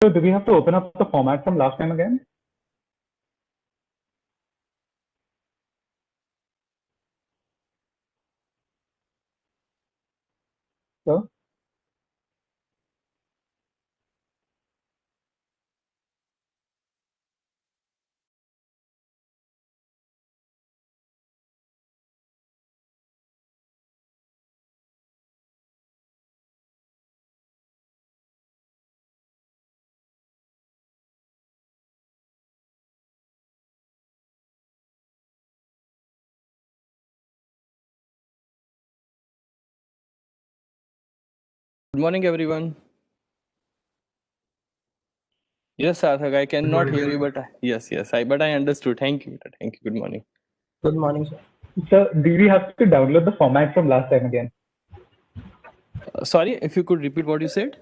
So do we have to open up the format from last time again? So, Good morning, everyone. Yes, Sarthak, I cannot hear you, but but I understood. Thank you. Thank you. Good morning. Good morning, sir. so do we have to download the format from last time again? Sorry, if you could repeat what you said.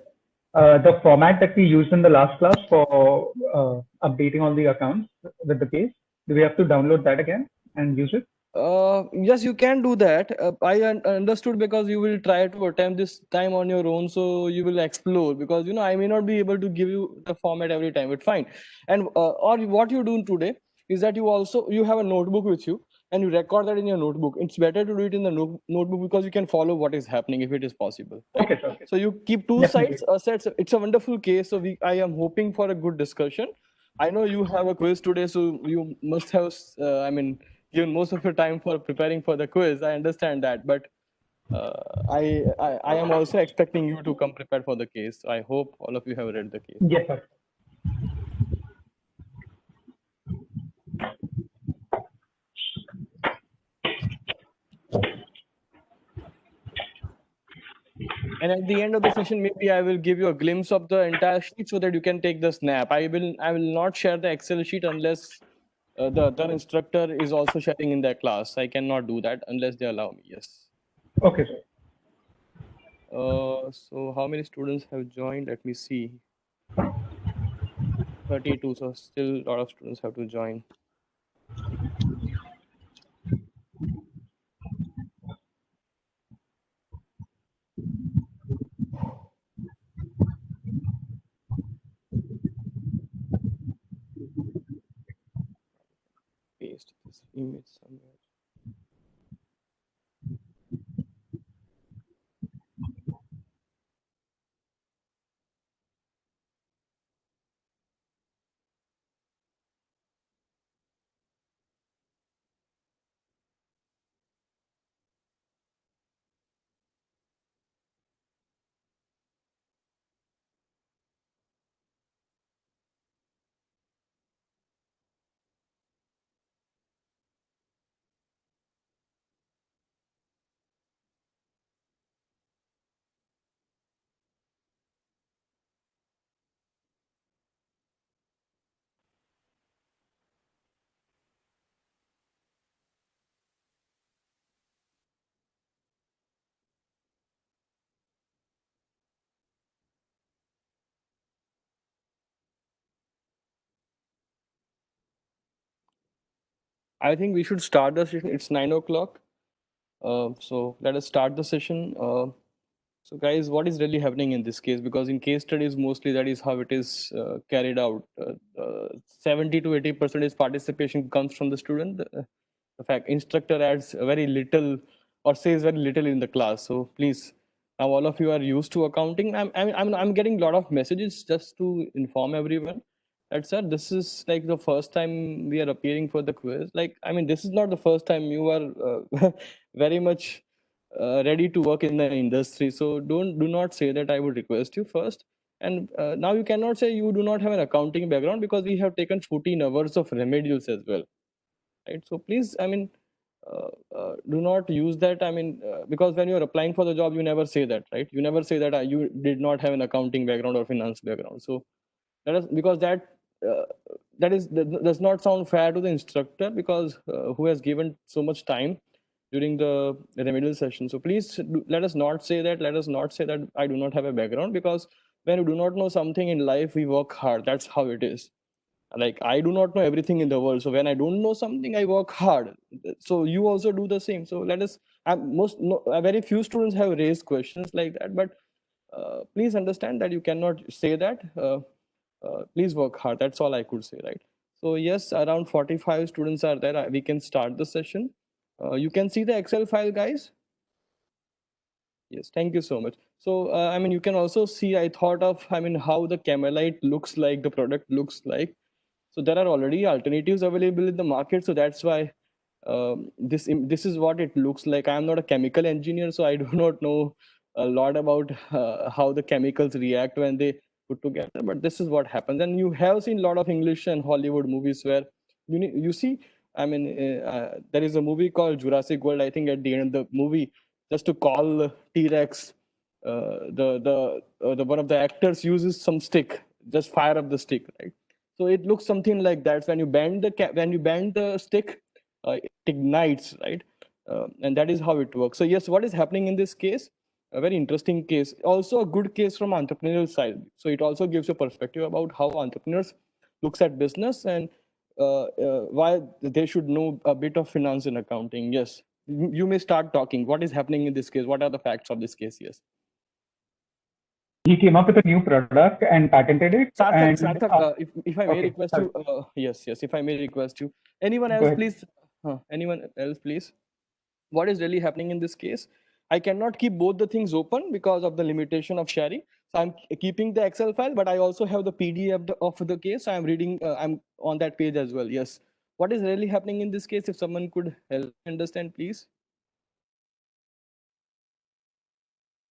The format that we used in the last class for updating all the accounts with the case, do we have to download that again and use it? Yes, you can do that. I understood because you will try to attempt this time on your own, so you will explore. Because I may not be able to give you the format every time. But fine. And or what you do today is that you have a notebook with you and you record that in your notebook. It's better to do it in the notebook because you can follow what is happening if it is possible. Right? Okay, sir. So you keep two Definitely. sets. It's a wonderful case. So I am hoping for a good discussion. I know you have a quiz today, so you must have. Given most of your time for preparing for the quiz. I understand that, but I am also expecting you to come prepared for the case. I hope all of you have read the case. Yes, sir. And at the end of the session, maybe I will give you a glimpse of the entire sheet so that you can take the snap. I will not share the Excel sheet unless the other instructor is also sharing in their class. I cannot do that unless they allow me. Yes. Okay, sir. So how many students have joined? Let me see. 32. So still a lot of students have to join. Paste this image somewhere. I think we should start the session. It's 9 o'clock. So let us start the session. So guys, what is really happening in this case? Because in case studies, mostly that is how it is carried out. 70 to 80% is participation comes from the student. The fact instructor adds very little or says very little in the class. So please, now all of you are used to accounting. I'm getting a lot of messages just to inform everyone that sir, this is like the first time we are appearing for the quiz. This is not the first time you are very much ready to work in the industry. So do not say that. I would request you first. And now you cannot say you do not have an accounting background because we have taken 14 hours of remedials as well, right? So please, do not use that. Because when you are applying for the job, you never say that, right? You never say that you did not have an accounting background or finance background. So that is because uh, that does not sound fair to the instructor because who has given so much time during the remedial session. So please let us not say that. Let us not say that I do not have a background, because when you do not know something in life, we work hard. That's how it is. Like, I do not know everything in the world, so when I don't know something, I work hard. So you also do the same. So let us, most no, very few students have raised questions like that, but please understand that you cannot say that. Please work hard. That's all I could say, right? So yes, around 45 students are there. We can start the session. You can see the Excel file, guys. Yes, thank you so much. So, I mean, you can also see, I thought of, I mean, how the Camelite looks like, the product looks like. So there are already alternatives available in the market. So that's why this is what it looks like. I am not a chemical engineer, so I do not know a lot about how the chemicals react when they put together. But this is what happens. And you have seen a lot of English and Hollywood movies where you see, I mean, there is a movie called Jurassic World. I think at the end of the movie, just to call T-Rex, the one of the actors uses some stick, just fire up the stick, right? So it looks something like that. When you bend the stick, it ignites, right? And that is how it works. So yes, what is happening in this case? A very interesting case, also a good case from entrepreneurial side. So it also gives you perspective about how entrepreneurs looks at business and why they should know a bit of finance and accounting. Yes, you may start talking. What is happening in this case? What are the facts of this case? Yes. He came up with a new product and patented it. Sarthak, And Sarthak, if I may okay, request sorry. you, yes, if I may request you, anyone Go else, ahead. please, anyone else, please. What is really happening in this case? I cannot keep both the things open because of the limitation of sharing. So I'm keeping the Excel file, but I also have the PDF of the case. I'm reading, I'm on that page as well. Yes. What is really happening in this case? If someone could help understand, please.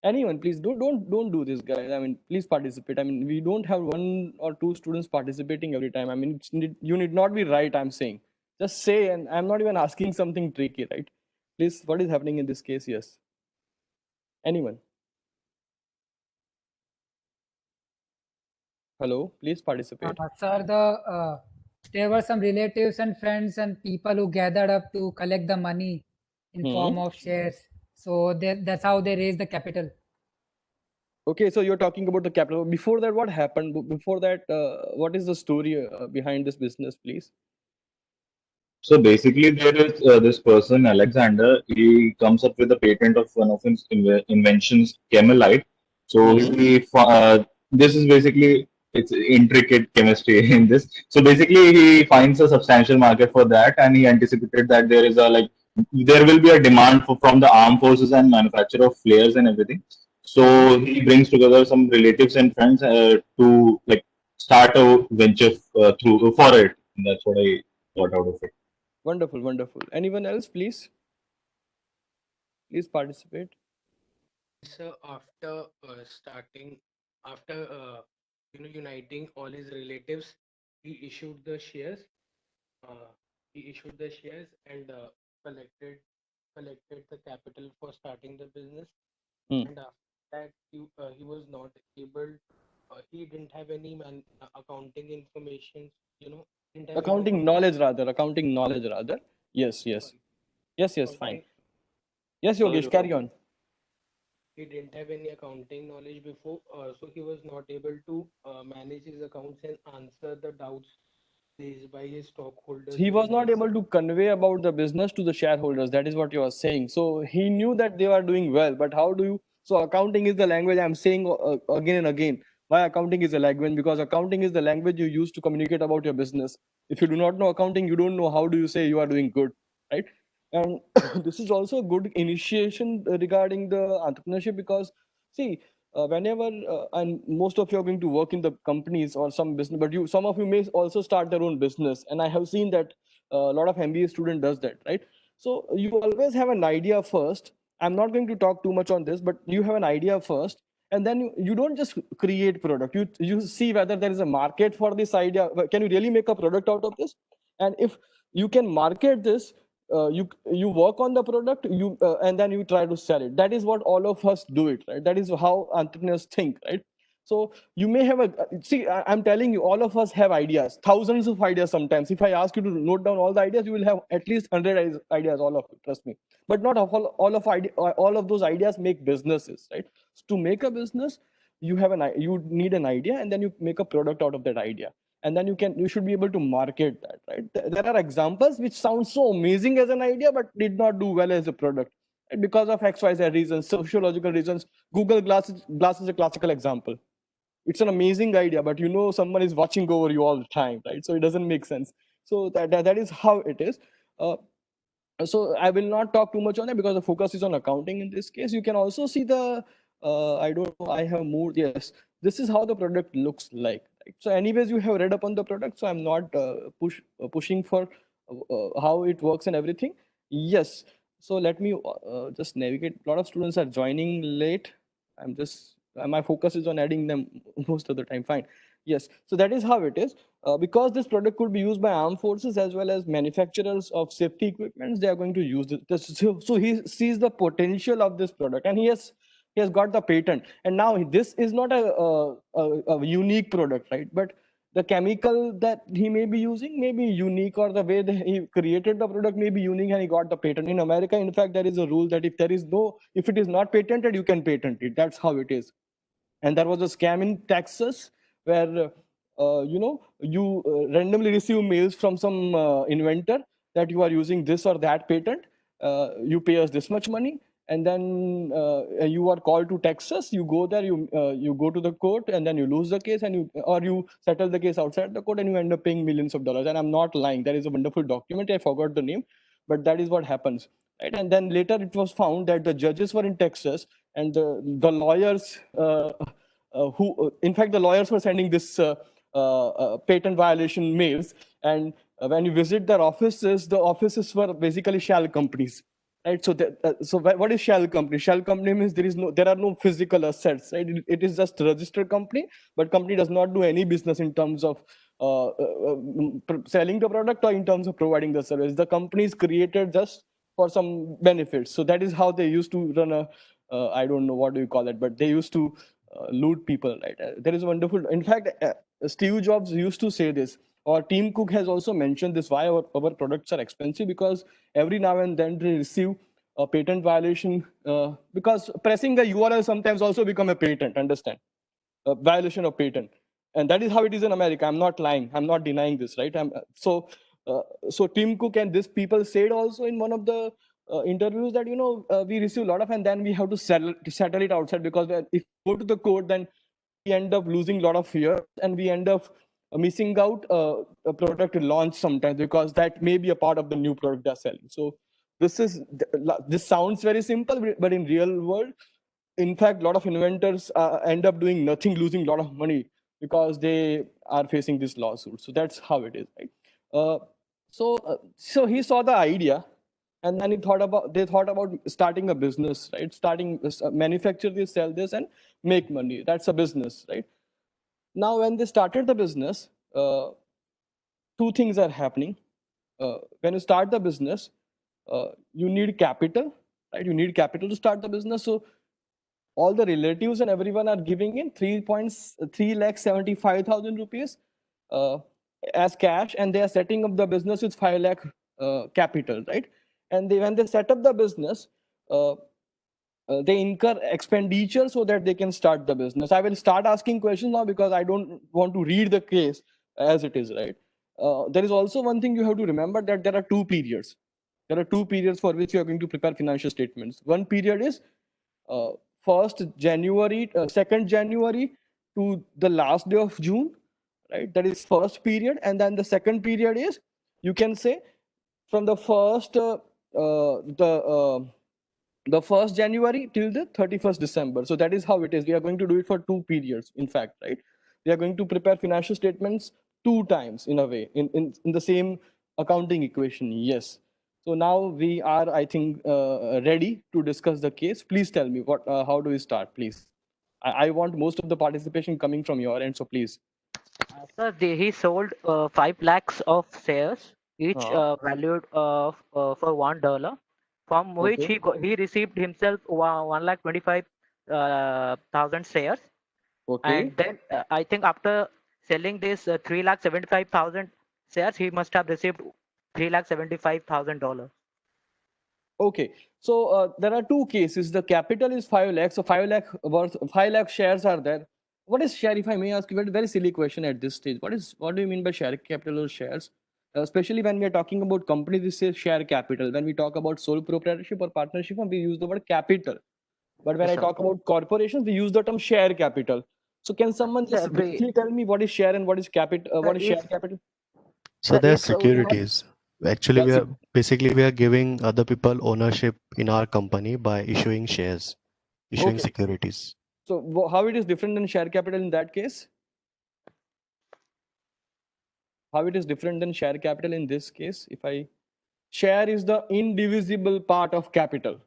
Anyone, please don't do this, guys. I mean, please participate. I mean, we don't have one or two students participating every time. I mean, you need not be right. I'm saying, just say, and I'm not even asking something tricky, right? Please, what is happening in this case? Yes. Anyone? Hello, please participate. Sir, there were some relatives and friends and people who gathered up to collect the money in form Hmm. of shares. So that's how they raised the capital. Okay, so you're talking about the capital. Before that, what happened? Before that, what is the story behind this business, please? So basically, there is this person, Alexander. He comes up with a patent of one of his inventions, Camelite. So Hmm. this is basically it's intricate chemistry in this. So basically, he finds a substantial market for that, and he anticipated that there will be a demand from the armed forces and manufacture of flares and everything. So he brings together some relatives and friends to like start a venture through for it. And that's what I got out of it. Wonderful, wonderful. Anyone else, please? Please participate. So after uniting all his relatives, he issued the shares. Uh, he issued the shares and collected the capital for starting the business. Hmm. And after that, he was not able. He didn't have any accounting information. Didn't have any Accounting knowledge, rather. Accounting knowledge, rather. Yes, yes, sorry, yes, yes. Fine. accounting. Yes, Yogesh, carry on. He didn't have any accounting knowledge before, so he was not able to manage his accounts and answer the doubts raised by his stockholders He was during not his. able to convey about the business to the shareholders. That is what you are saying. So he knew that they were doing well, but how do you? So accounting is the language. I'm saying again and again. Why accounting is a language? Because accounting is the language you use to communicate about your business. If you do not know accounting, you don't know how do you say you are doing good, right? And this is also a good initiation regarding the entrepreneurship because see, whenever and most of you are going to work in the companies or some business, but you some of you may also start their own business, and I have seen that a lot of MBA student does that, right? So you always have an idea first. I'm not going to talk too much on this, but you have an idea first, and then you don't just create product. You see whether there is a market for this idea. Can you really make a product out of this? And if you can market this, you work on the product, and then you try to sell it. That is what all of us do it, right? That is how entrepreneurs think, right? So you may have a see. I'm telling you, all of us have ideas, thousands of ideas. Sometimes, if I ask you to note down all the ideas, you will have at least 100 ideas. All of you, trust me. But not all of those ideas make businesses, right? So to make a business, you need an idea, and then you make a product out of that idea, and then you should be able to market that, right? There are examples which sound so amazing as an idea but did not do well as a product, right? Because of XYZ reasons, sociological reasons. Google glass is a classical example. it's an amazing idea, but you know someone is watching over you all the time, right? So it doesn't make sense. So that is how it is. So I will not talk too much on it because the focus is on accounting in this case. You can also see the, I don't know, I have moved, yes. This is how the product looks like. Right? So anyways, you have read upon the product, so I'm not pushing for how it works and everything. Yes, so let me just navigate. A lot of students are joining late. I'm just, my focus is on adding them most of the time, fine. Yes, so that is how it is. Because this product could be used by armed forces as well as manufacturers of safety equipment, they are going to use this. So he sees the potential of this product, and he has got the patent. And now this is not a unique product, right? But the chemical that he may be using may be unique, or the way that he created the product may be unique, and he got the patent. In America, in fact, there is a rule that if it is not patented, you can patent it. That's how it is. And there was a scam in Texas where you randomly receive mails from some inventor that you are using this or that patent. You pay us this much money, and then you are called to Texas. You go there, you go to the court, and then you lose the case, and you settle the case outside the court, and you end up paying millions of dollars. And I'm not lying. There is a wonderful document. I forgot the name, but that is what happens. Right? And then later it was found that the judges were in Texas, and the lawyers in fact, the lawyers were sending this patent violation mails. And when you visit their offices, the offices were basically shell companies. Right. So what is shell company? Shell company means there are no physical assets. Right. It is just a registered company, but company does not do any business in terms of selling the product or in terms of providing the service. The company is created just for some benefits. So that is how they used to run a I don't know what do you call it, but they used to loot people, right? There is wonderful. In fact, Steve Jobs used to say this, or Tim Cook has also mentioned this, why our products are expensive, because every now and then they receive a patent violation, because pressing the URL sometimes also become a patent, understand? A violation of patent. And that is how it is in America. I'm not lying. I'm not denying this, right? So Tim Cook and this people said also in one of the interviews that we receive a lot of, and then we have to settle it outside, because if we go to the court, then we end up losing a lot of fear, and we end up missing out a product launch sometimes, because that may be a part of the new product they're selling. So this sounds very simple, but in real world, in fact, a lot of inventors end up doing nothing, losing a lot of money, because they are facing this lawsuit. So that's how it is, right? So he saw the idea, and then they thought about starting a business, right? Starting manufacture this, sell this, and make money. That's a business, right? Now, when they started the business, two things are happening. When you start the business, you need capital, right? You need capital to start the business. So all the relatives and everyone are giving in 3,75,000 rupees as cash, and they are setting up the business with 5 lakh capital, right? And when they set up the business, they incur expenditure so that they can start the business. I will start asking questions now, because I don't want to read the case as it is, right? There is also one thing you have to remember, that there are two periods. There are two periods for which you are going to prepare financial statements. One period is 1st January, 2nd January to the last day of June, right? That is first period. And then the second period is, you can say, from the the 1st January till the 31st December. So that is how it is. We are going to do it for 2 periods, in fact, right? We are going to prepare financial statements 2 times in a way, in the same accounting equation. Yes. So now we are, I think, ready to discuss the case. Please tell me how do we start, please? I want most of the participation coming from your end, so please. Sir, he sold 5 lakhs of shares, each valued for $1, from which Okay. he received himself 1,25,000 shares. Okay. And then I think after selling this 3,75,000 shares, he must have received $3,75,000. Okay, so there are two cases. The capital is 5 lakhs, so 5 lakh worth, 5 lakh shares are there. What is share? If I may ask you, very silly question at this stage. What do you mean by share capital or shares? Especially when we are talking about companies, we say share capital. When we talk about sole proprietorship or partnership, we use the word capital. But when Yes, I sir. talk about corporations, we use the term share capital. So can someone just briefly tell me what is share and what is capital? What is share capital? So they're if securities. Actually, we are giving other people ownership in our company by issuing shares, issuing securities. So how it is different than share capital in that case? How it is different than share capital in this case? If I share is the indivisible part of capital,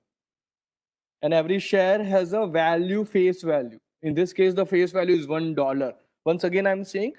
and every share has a value, face value. In this case, the face value is $1. Once again, I'm saying,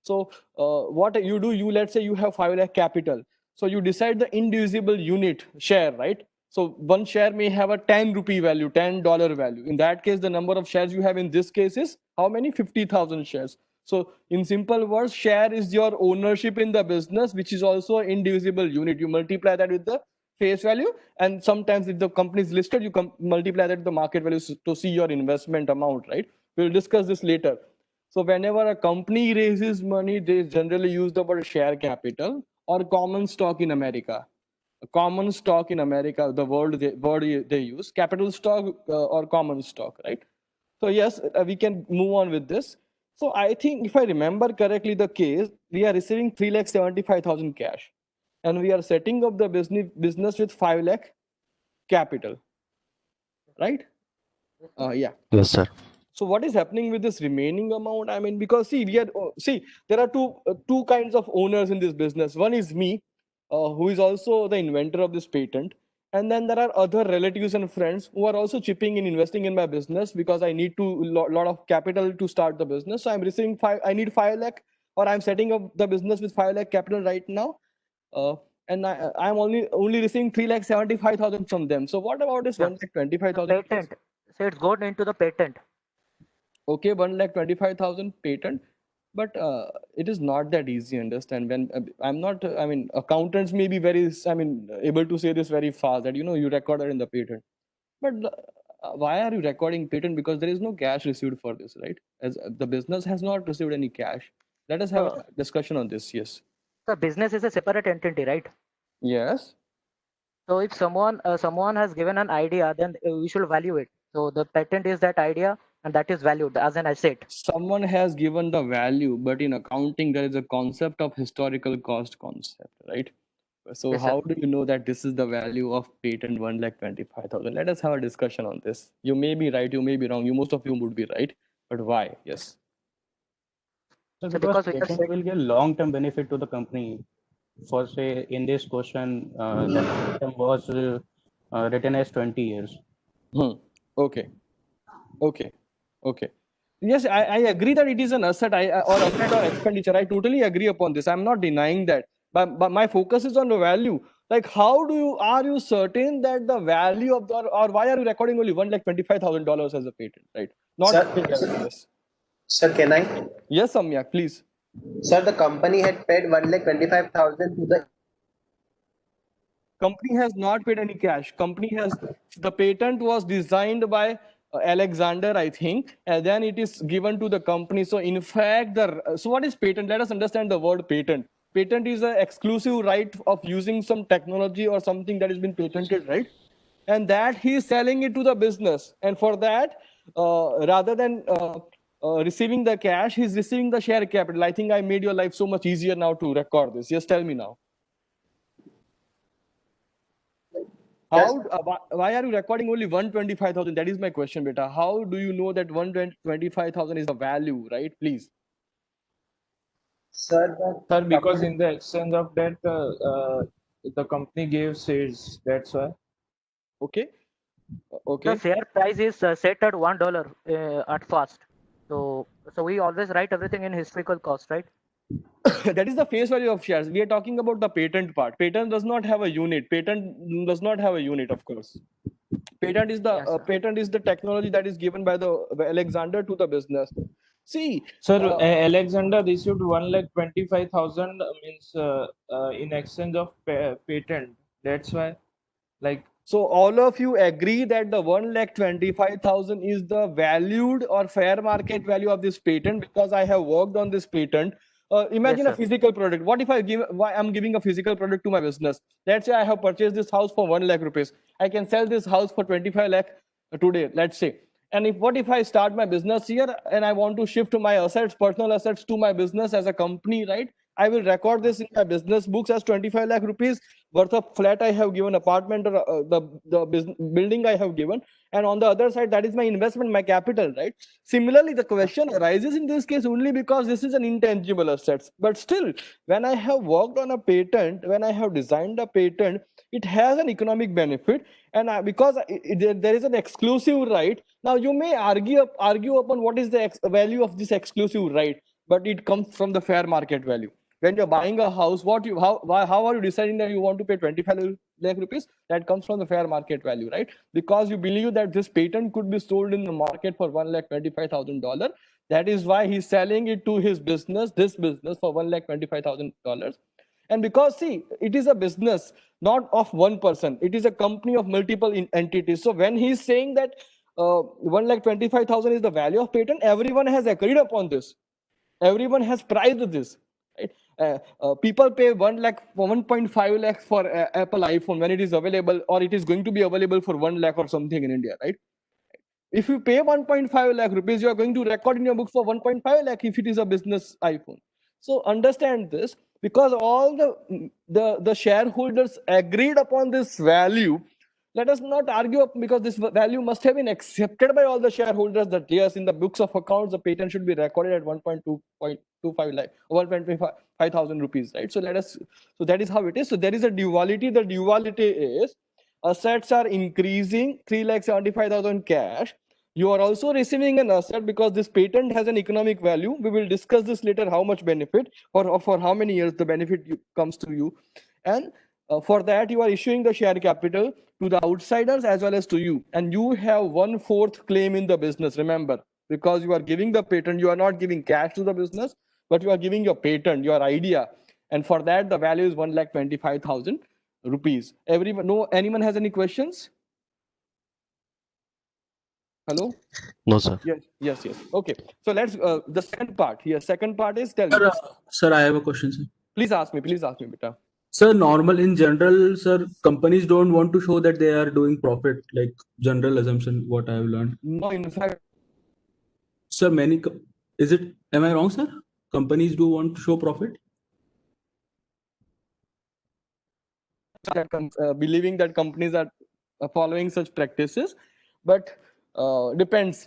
so what you do, you let's say you have 5 lakh capital. So you decide the indivisible unit share, right? So one share may have a 10 rupee value, $10 value. In that case, the number of shares you have in this case is how many? 50,000 shares. So in simple words, share is your ownership in the business, which is also an indivisible unit. You multiply that with the face value, and sometimes if the company is listed, you multiply that with the market value to see your investment amount, right? We'll discuss this later. So whenever a company raises money, they generally use the word share capital or common stock in America. A common stock in America, the word they use, capital stock or common stock, right? So yes, we can move on with this. So I think if I remember correctly the case, we are receiving 3,75,000 cash, and we are setting up the business with 5 lakh capital, right? Yeah. Yes, sir. So what is happening with this remaining amount? I mean, because see, there are two kinds of owners in this business. One is me, who is also the inventor of this patent, and then there are other relatives and friends who are also chipping in, investing in my business, because I need lot of capital to start the business. So I'm receiving I need 5 lakh, or I'm setting up the business with 5 lakh capital right now. And I'm only receiving 3,75,000 from them. So what about this 1,25,000? Patent. So it's gone into the patent. Okay, 1,25,000 patent, but it is not that easy. Understand? When I'm not, I mean, accountants may be very, I mean, able to say this very fast that you record it in the patent. But why are you recording patent? Because there is no cash received for this, right? As the business has not received any cash. Let us have a discussion on this. Yes. The business is a separate entity, right? Yes. So if someone has given an idea, then we should value it. So the patent is that idea, and that is valued as an asset. Someone has given the value, but in accounting there is a concept of historical cost concept, right? So Yes, how sir. do you know that this is the value of patent 1,25,000? Let us have a discussion on this. You may be right, you may be wrong. Most of you would be right, but why? Yes. So So because because we are patent will give long-term benefit to the company. For say in this question, that patent was written as 20 years. Okay. Okay. Okay. Yes, I agree that it is an asset, or asset or expenditure. I totally agree upon this. I'm not denying that. But my focus is on the value. Like, are you certain that the value of or why are you recording only $1,25,000 as a patent, right? Not yes. Sir, can I? Yes, Samyak, please. Sir, the company had paid 1,25,000 to the. Company has not paid any cash. The patent was designed by Alexander, I think, and then it is given to the company. So in fact, so what is patent? Let us understand the word patent. Patent is an exclusive right of using some technology or something that has been patented, right? And that he is selling it to the business. And for that, rather than receiving the cash, he's receiving the share capital. I think I made your life so much easier now to record this. Yes, tell me now. Why are you recording only 125,000? That is my question, beta. How do you know that 125,000 is the value, right? Please. Sir, Because in the exchange of that, the company gave shares. That's why. Okay. Okay. The share price is set at $1 at first. So we always write everything in historical cost, right? That is the face value of shares. We are talking about the patent part. Patent does not have a unit. Patent does not have a unit, of course. Patent is the technology that is given by the Alexander to the business. See, Sir, Alexander received 1,25,000 means in exchange of patent. That's why, like. So all of you agree that the 1,25,000 is the valued or fair market value of this patent, because I have worked on this patent. Imagine a physical product. What if I'm giving a physical product to my business? Let's say I have purchased this house for 1 lakh rupees. I can sell this house for 25 lakh today, let's say. And what if I start my business here and I want to shift my assets, personal assets, to my business as a company, right? I will record this in my business books as 25 lakh rupees worth of flat I have given, apartment, or the business building I have given. And on the other side, that is my investment, my capital, right? Similarly, the question arises in this case only because this is an intangible asset. But still, when I have worked on a patent, when I have designed a patent, it has an economic benefit. And because there is an exclusive right, now you may argue upon what is the value of this exclusive right, but it comes from the fair market value. When you're buying a house, how are you deciding that you want to pay 25 lakh rupees? That comes from the fair market value, right? Because you believe that this patent could be sold in the market for $1,25,000. That is why he's selling it to his business, this business, for $1,25,000. And because, see, it is a business not of one person, it is a company of multiple entities. So when he's saying that 1,25,000 is the value of patent, everyone has agreed upon this. Everyone has priced this. Right? People pay 1.5 lakh for Apple iPhone when it is available, or it is going to be available for 1 lakh or something in India, right? If you pay 1.5 lakh rupees, you are going to record in your book for 1.5 lakh if it is a business iPhone. So understand this, because all the shareholders agreed upon this value. Let us not argue because this value must have been accepted by all the shareholders that yes, in the books of accounts, the patent should be recorded at 1.25 lakh, 1.25 thousand rupees, right? So so that is how it is. So there is a duality. The duality is assets are increasing, 3,75,000 cash. You are also receiving an asset because this patent has an economic value. We will discuss this later, how much benefit or for how many years the benefit comes to you. And for that, you are issuing the share capital to the outsiders as well as to you. And you have 1/4 claim in the business, remember, because you are giving the patent, you are not giving cash to the business, but you are giving your patent, your idea. And for that, the value is 1,25,000 rupees. Anyone has any questions? Hello? No, sir. Yes. Okay. So let's the second part here. Second part is tell me. Sir, I have a question, sir. Please ask me, beta. Sir, normal in general, sir, companies don't want to show that they are doing profit, like general assumption, what I have learned. No, in fact, sir, am I wrong, sir? Companies do want to show profit? Believing that companies are following such practices, but depends.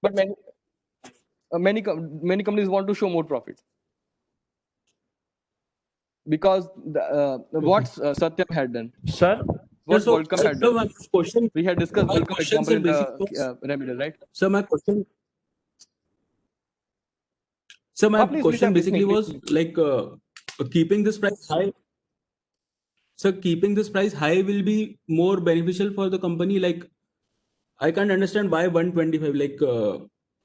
But many companies want to show more profit because what Satyam had done. Sir, what Welcome had done. My question, we had discussed Welcome example in the remedial, right? Sir, my question. Sir, my question basically was like keeping this price high. So keeping this price high will be more beneficial for the company. Like, I can't understand why 125. Like,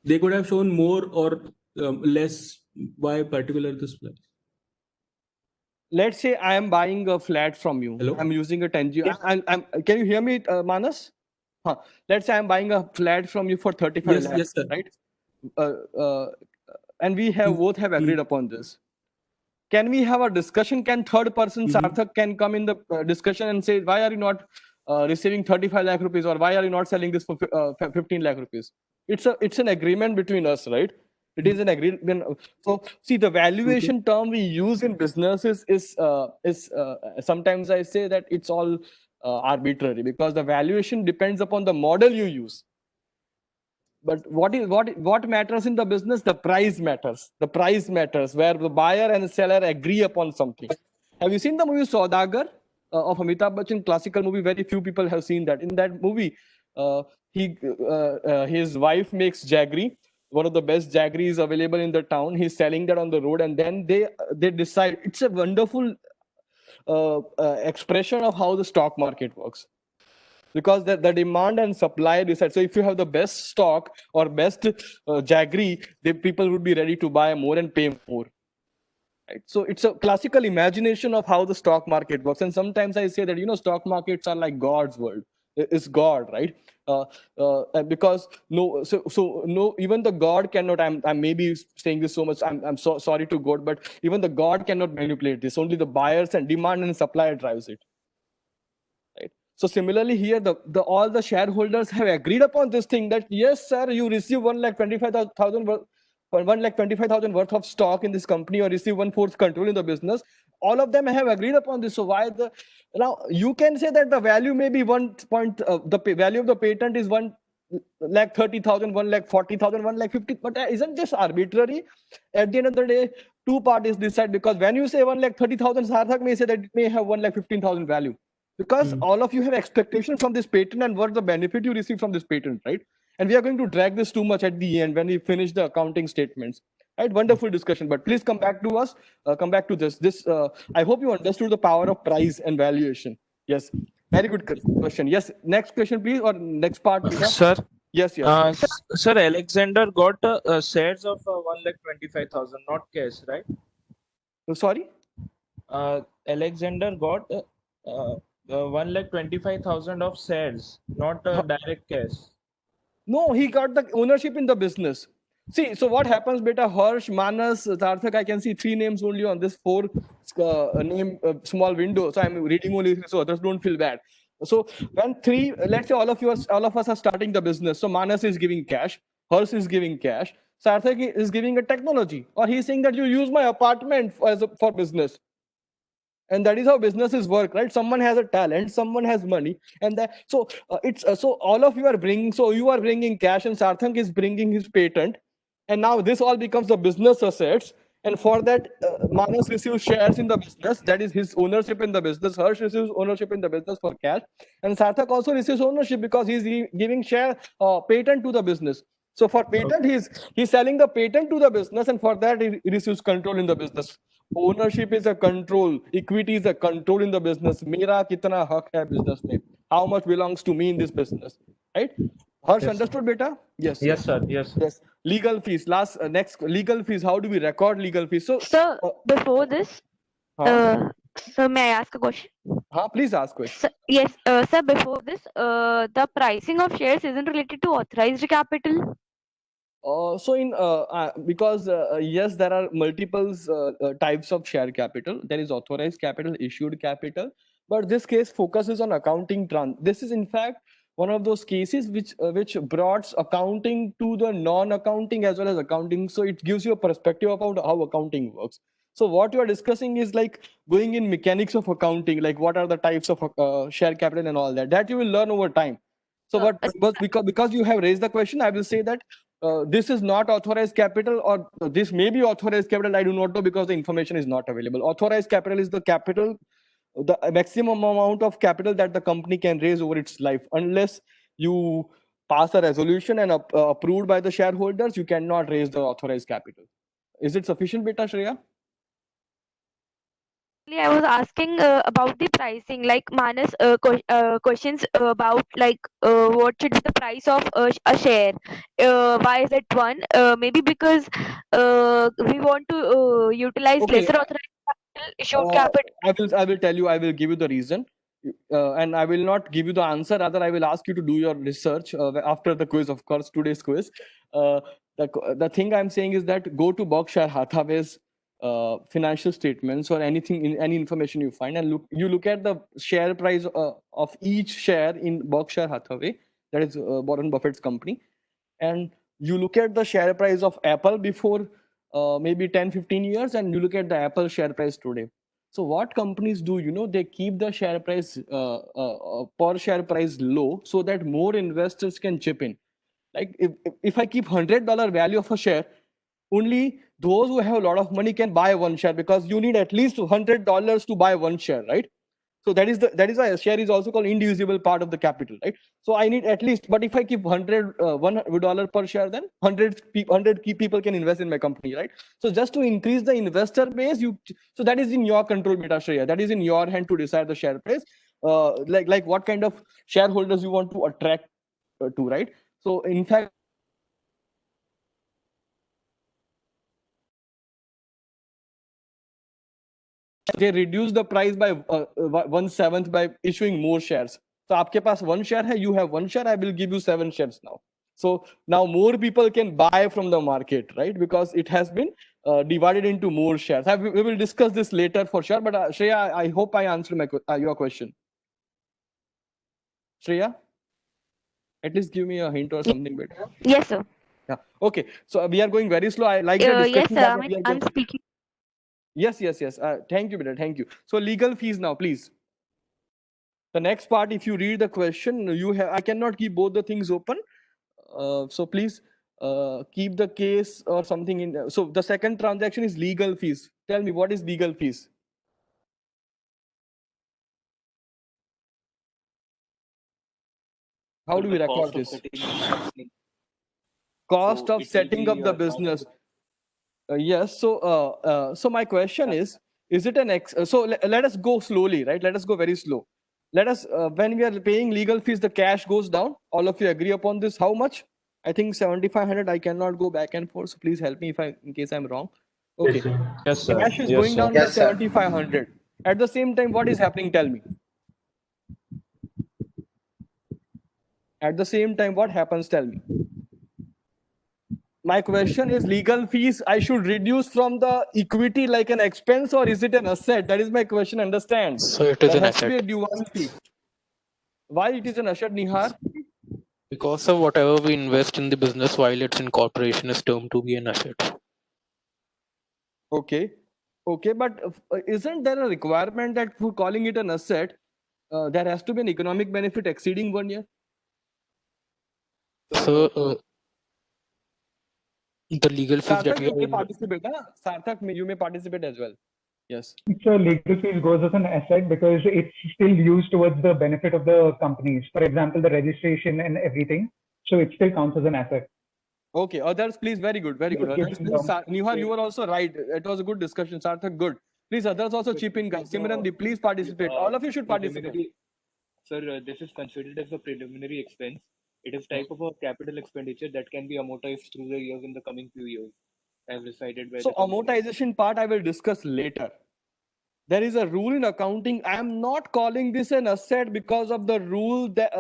they could have shown more or less. Why particular this price? Let's say I am buying a flat from you. Hello? I'm using a 10G. Can you hear me, Manas? Let's say I'm buying a flat from you for 35 lakhs, yes, sir. right? And we have both have agreed upon this. Can we have a discussion? Can third person Sarthak can come in the discussion and say, why are you not receiving 35 lakh rupees, or why are you not selling this for 15 lakh rupees? It's an agreement between us, right? It is an agreement. So see, the valuation term we use in business is sometimes I say that it's all arbitrary, because the valuation depends upon the model you use. But what matters in the business? The price matters. The price matters, where the buyer and the seller agree upon something. Have you seen the movie Saudagar of Amitabh Bachchan? Classical movie. Very few people have seen that. In that movie, his wife makes jaggery. One of the best jaggeries available in the town. He's selling that on the road, and then they decide. It's a wonderful expression of how the stock market works. Because the demand and supply decide. So if you have the best stock or best jaggery, the people would be ready to buy more and pay more. Right? So it's a classical imagination of how the stock market works. And sometimes I say that, stock markets are like God's world. It's God, right? Because no, even the God cannot. I'm maybe saying this so much. I'm so sorry to God, but even the God cannot manipulate this. Only the buyers and demand and supply drives it. Right? So similarly here, all the shareholders have agreed upon this thing that yes, sir, you receive 1,25,000 worth of stock in this company, or receive 1/4 control in the business. All of them have agreed upon this. So why now you can say that the value may be the value of the patent is 1,30,000, 1,40,000, 1,50,000, but isn't this arbitrary? At the end of the day, two parties decide, because when you say 1,30,000, Sarthak may say that it may have 1,15,000 value, because all of you have expectation from this patent and what the benefit you receive from this patent, right? And we are going to drag this too much at the end when we finish the accounting statements. Right? Wonderful discussion, but please come back to us. Come back to this. I hope you understood the power of price and valuation. Yes, very good question. Yes, next question, please, or next part, Peter. Sir. Yes. Sir, Alexander got shares of 1,25,000, not cash, right? Sorry. Alexander got 1,25,000 of shares, not direct cash. No, he got the ownership in the business. See, so what happens, beta? Harsh, Manas, Sarthak, I can see 3 names only on this 4 name small window. So I'm reading only 3, so others don't feel bad. So when 3, let's say all of us are starting the business. So Manas is giving cash, Harsh is giving cash, Sarthak is giving a technology, or he's saying that you use my apartment for business. And that is how businesses work, right? Someone has a talent, someone has money, and so all of you are bringing. So you are bringing cash, and Sarthak is bringing his patent, and now this all becomes the business assets. And for that, Manas receives shares in the business. That is his ownership in the business. Harsh receives ownership in the business for cash, and Sarthak also receives ownership because he's giving share patent to the business. So for patent, he's selling the patent to the business, and for that he receives control in the business. Ownership is a control. Equity is a control in the business. Mera kitna hak hai business mein? How much belongs to me in this business? Right? Harsh, understood, beta? Yes. Yes, sir. Yes. Yes. Legal fees. Next, legal fees. How do we record legal fees? So, sir, before this, sir, may I ask a question? Please ask question. Yes, sir. Before this, the pricing of shares isn't related to authorized capital. Because yes, there are multiple types of share capital. There is authorized capital, issued capital, but this case focuses on accounting. This is in fact one of those cases which brought accounting to the non-accounting as well as accounting. So it gives you a perspective about how accounting works. So what you are discussing is like going in mechanics of accounting, like what are the types of share capital and all that. That you will learn over time. So because you have raised the question, I will say that this is not authorized capital, or this may be authorized capital. I do not know because the information is not available. Authorized capital is the capital, the maximum amount of capital that the company can raise over its life. Unless you pass a resolution and approved by the shareholders, you cannot raise the authorized capital. Is it sufficient, beta Shreya? I was asking about the pricing, like Manas questions about like what should be the price of a share. Why is it 1? Maybe because we want to utilize lesser authorized capital, issued capital. I will tell you. I will give you the reason, and I will not give you the answer. Rather, I will ask you to do your research after the quiz. Of course, today's quiz. The thing I'm saying is that go to Berkshire Hathaway's financial statements or anything in any information you find, and look at the share price of each share in Berkshire Hathaway, that is Warren Buffett's company, and you look at the share price of Apple before maybe 10-15 years, and you look at the Apple share price today. So what companies do, they keep the share price per share price low so that more investors can chip in. Like if I keep $100 value of a share, only those who have a lot of money can buy one share, because you need at least $100 to buy one share, right? So that is why a share is also called indivisible part of the capital, right? So I need at least, but if I keep $100 per share, then 100 people can invest in my company, right? So just to increase the investor base, so that is in your control, beta Shreya. That is in your hand to decide the share price, like what kind of shareholders you want to attract to, right? So in fact, they reduce the price by 1/7 by issuing more shares. So आपके पास 1 share है, you have 1 share, I will give you 7 shares now. So now more people can buy from the market, right? Because it has been divided into more shares. We will discuss this later for sure. But Shreya, I hope I answered your question. Shreya, at least give me a hint or something better. Yes, sir. Yeah. Okay. So we are going very slow. I like the Yes, discussion sir. that I mean, we are I'm getting. speaking. Yes. Thank you, Beta. Thank you. So legal fees now, please. The next part, if you read the question, I cannot keep both the things open. So please keep the case or something in. So the second transaction is legal fees. Tell me, what is legal fees? How do we record this? Cost of setting up the business. Yes. So my question is it an let us go slowly, right? Let us go very slow. Let us when we are paying legal fees, the cash goes down. All of you agree upon this? How much? I think 7,500. I cannot go back and forth. So please help me in case I'm wrong. Okay. Yes, sir. Cash is Yes, going sir. down by Yes, sir. 7,500. At the same time, what is happening? Tell me. At the same time, what happens? Tell me. My question is, legal fees I should reduce from the equity like an expense, or is it an asset? That is my question. Understand? So it is There an has to be a asset. duality. Why it is an asset, Nihar? Because of whatever we invest in the business while it's in corporation is termed to be an asset. Okay. But isn't there a requirement that for calling it an asset, there has to be an economic benefit exceeding 1 year? So the legal fees that Sarthak, we you are may in, participate. Huh? Sarthak, you may participate as well. Yes. So legal fees goes as an asset because it's still used towards the benefit of the companies. For example, the registration and everything. So it still counts as an asset. Okay, others, please. Very good, very good. Others, please. Nihar, you were also right. It was a good discussion. Sarthak, good. Please, others also chip in, guys. Simran, please participate. All of you should participate. Sir, this is considered as a preliminary expense. It is type of a capital expenditure that can be amortized through the years in the coming few years, as decided by So the company. amortization part I will discuss later. There is a rule in accounting. I am not calling this an asset because of the rule that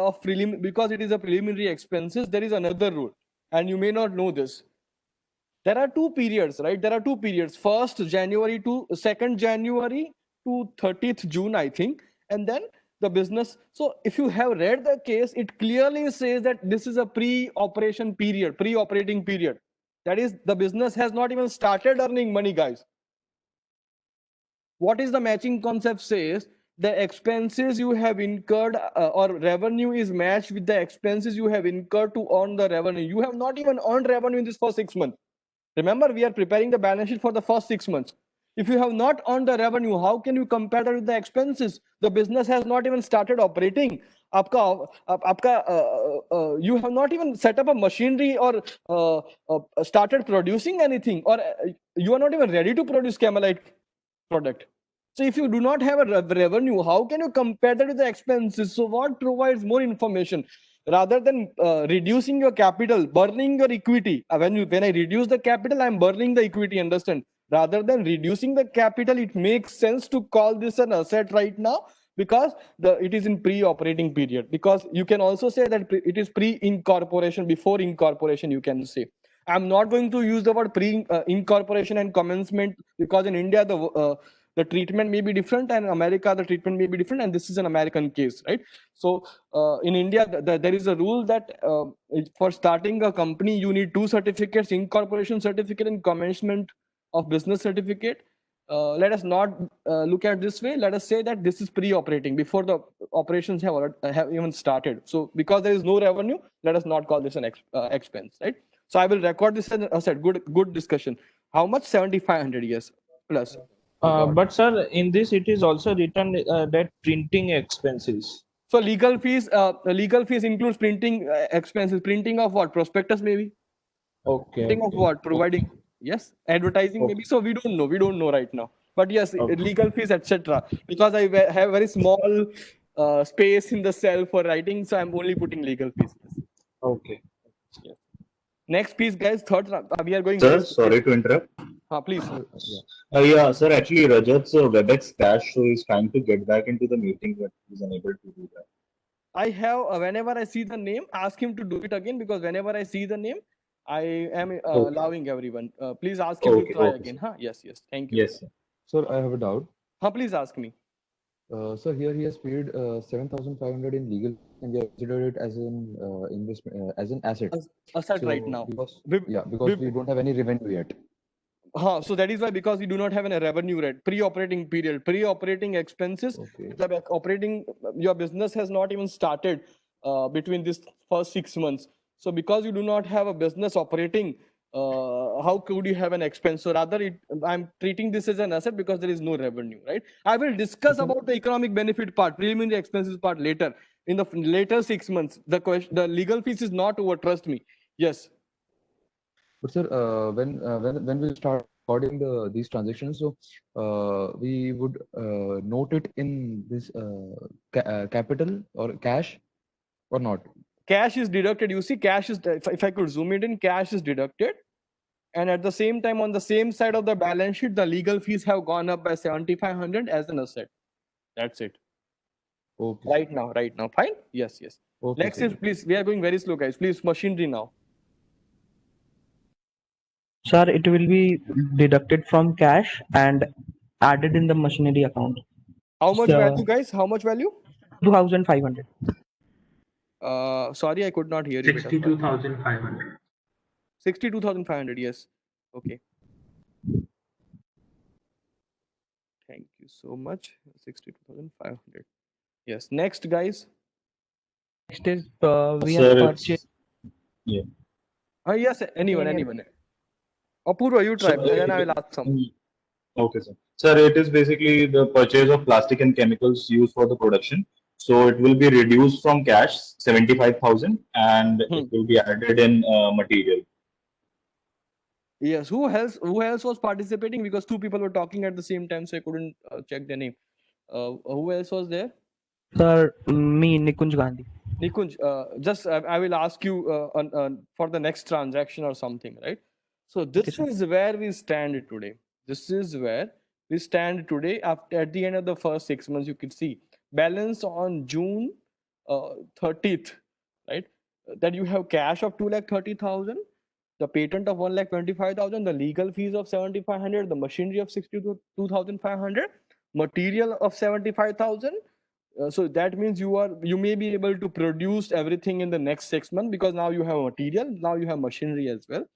because it is a preliminary expenses. There is another rule, and you may not know this. There are two periods, right? There are two periods. 1st January to 2nd January to 30th June, I think, and then the business. So if you have read the case, it clearly says that this is a pre-operation period, pre-operating period. That is, the business has not even started earning money, guys. What is the matching concept says? The expenses you have incurred or revenue is matched with the expenses you have incurred to earn the revenue. You have not even earned revenue in this first 6 months. Remember, we are preparing the balance sheet for the first 6 months. If you have not earned the revenue, how can you compare that with the expenses? The business has not even started operating. You have not even set up a machinery or started producing anything, or you are not even ready to produce Camelite product. So if you do not have a revenue, how can you compare that with the expenses? So what provides more information? Rather than reducing your capital, burning your equity. When I reduce the capital, I'm burning the equity, understand? Rather than reducing the capital, it makes sense to call this an asset right now because it is in pre-operating period. Because you can also say that it is pre-incorporation, before incorporation, you can say. I'm not going to use the word pre-incorporation and commencement because in India, the treatment may be different, and in America the treatment may be different, and this is an American case, right? So in India there is a rule that for starting a company you need 2 certificates: incorporation certificate and commencement of business certificate. Let us not look at this way. Let us say that this is pre-operating, before the operations have even started. So because there is no revenue, let us not call this an expense, right? So I will record this as an asset. Good discussion. How much? 7,500, yes, plus. But sir, in this it is also written that printing expenses. So legal fees includes printing expenses. Printing of what? Prospectus maybe. Okay. Printing of what? Providing. Yes. Advertising maybe. So we don't know. We don't know right now. But yes, legal fees, etc. Because I have very small space in the cell for writing, so I'm only putting legal fees. Okay. Yes. Next piece, guys. Third, we are going. Sir, sorry to interrupt. Please. Yeah, sir. Actually, Rajat's WebEx crashed, so he's trying to get back into the meeting, but he's unable to do that. I have whenever I see the name, ask him to do it again, because whenever I see the name, I am allowing everyone. Please ask him to try again. Huh? Yes. Thank you. Yes, sir. Sir, I have a doubt. Please ask me. So here he has paid 7,500 in legal, and we have considered it as an investment, as an asset. Asset right So now. because we don't have any revenue yet. So that is why, because you do not have a revenue rate, pre-operating period, pre-operating expenses, like operating, your business has not even started between this first 6 months. So because you do not have a business operating, how could you have an expense? So rather, I'm treating this as an asset because there is no revenue, right? I will discuss about the economic benefit part, preliminary expenses part later. In the later 6 months, the legal fees is not over. Trust me. Yes. But sir, when we start recording these transactions, so we would note it in this capital or cash or not? Cash is deducted. You see, cash is, if I could zoom it in, cash is deducted. And at the same time, on the same side of the balance sheet, the legal fees have gone up by 7,500 as an asset. That's it. Okay. Right now. Fine? Yes. Okay, Next sir. is, please, we are going very slow, guys. Please, machinery now. Sir, it will be deducted from cash and added in the machinery account. How much So, value, guys? How much value? 2,500. Sorry, I could not hear you better. 62,500. 62,500, yes. Okay. Thank you so much. 62,500. Yes. Next, guys. Next is we Sir, have it's purchased. yeah. Yes, anyone. Apurva, you try, So and then I will ask some. okay, sir. Sir, it is basically the purchase of plastic and chemicals used for the production. So it will be reduced from cash 75,000, and it will be added in material. Yes. Who else was participating? Because two people were talking at the same time, so I couldn't check their name. Who else was there? Sir, me, Nikunj Gandhi. Nikunj, just I will ask you for the next transaction or something, right? So this is where we stand today. This is where we stand today. At the end of the first 6 months, you can see balance on June 30th, right? That you have cash of 2,30,000, the patent of 1,25,000, the legal fees of 7,500, the machinery of 62,500, material of 75,000. So that means you may be able to produce everything in the next 6 months, because now you have material, now you have machinery as well,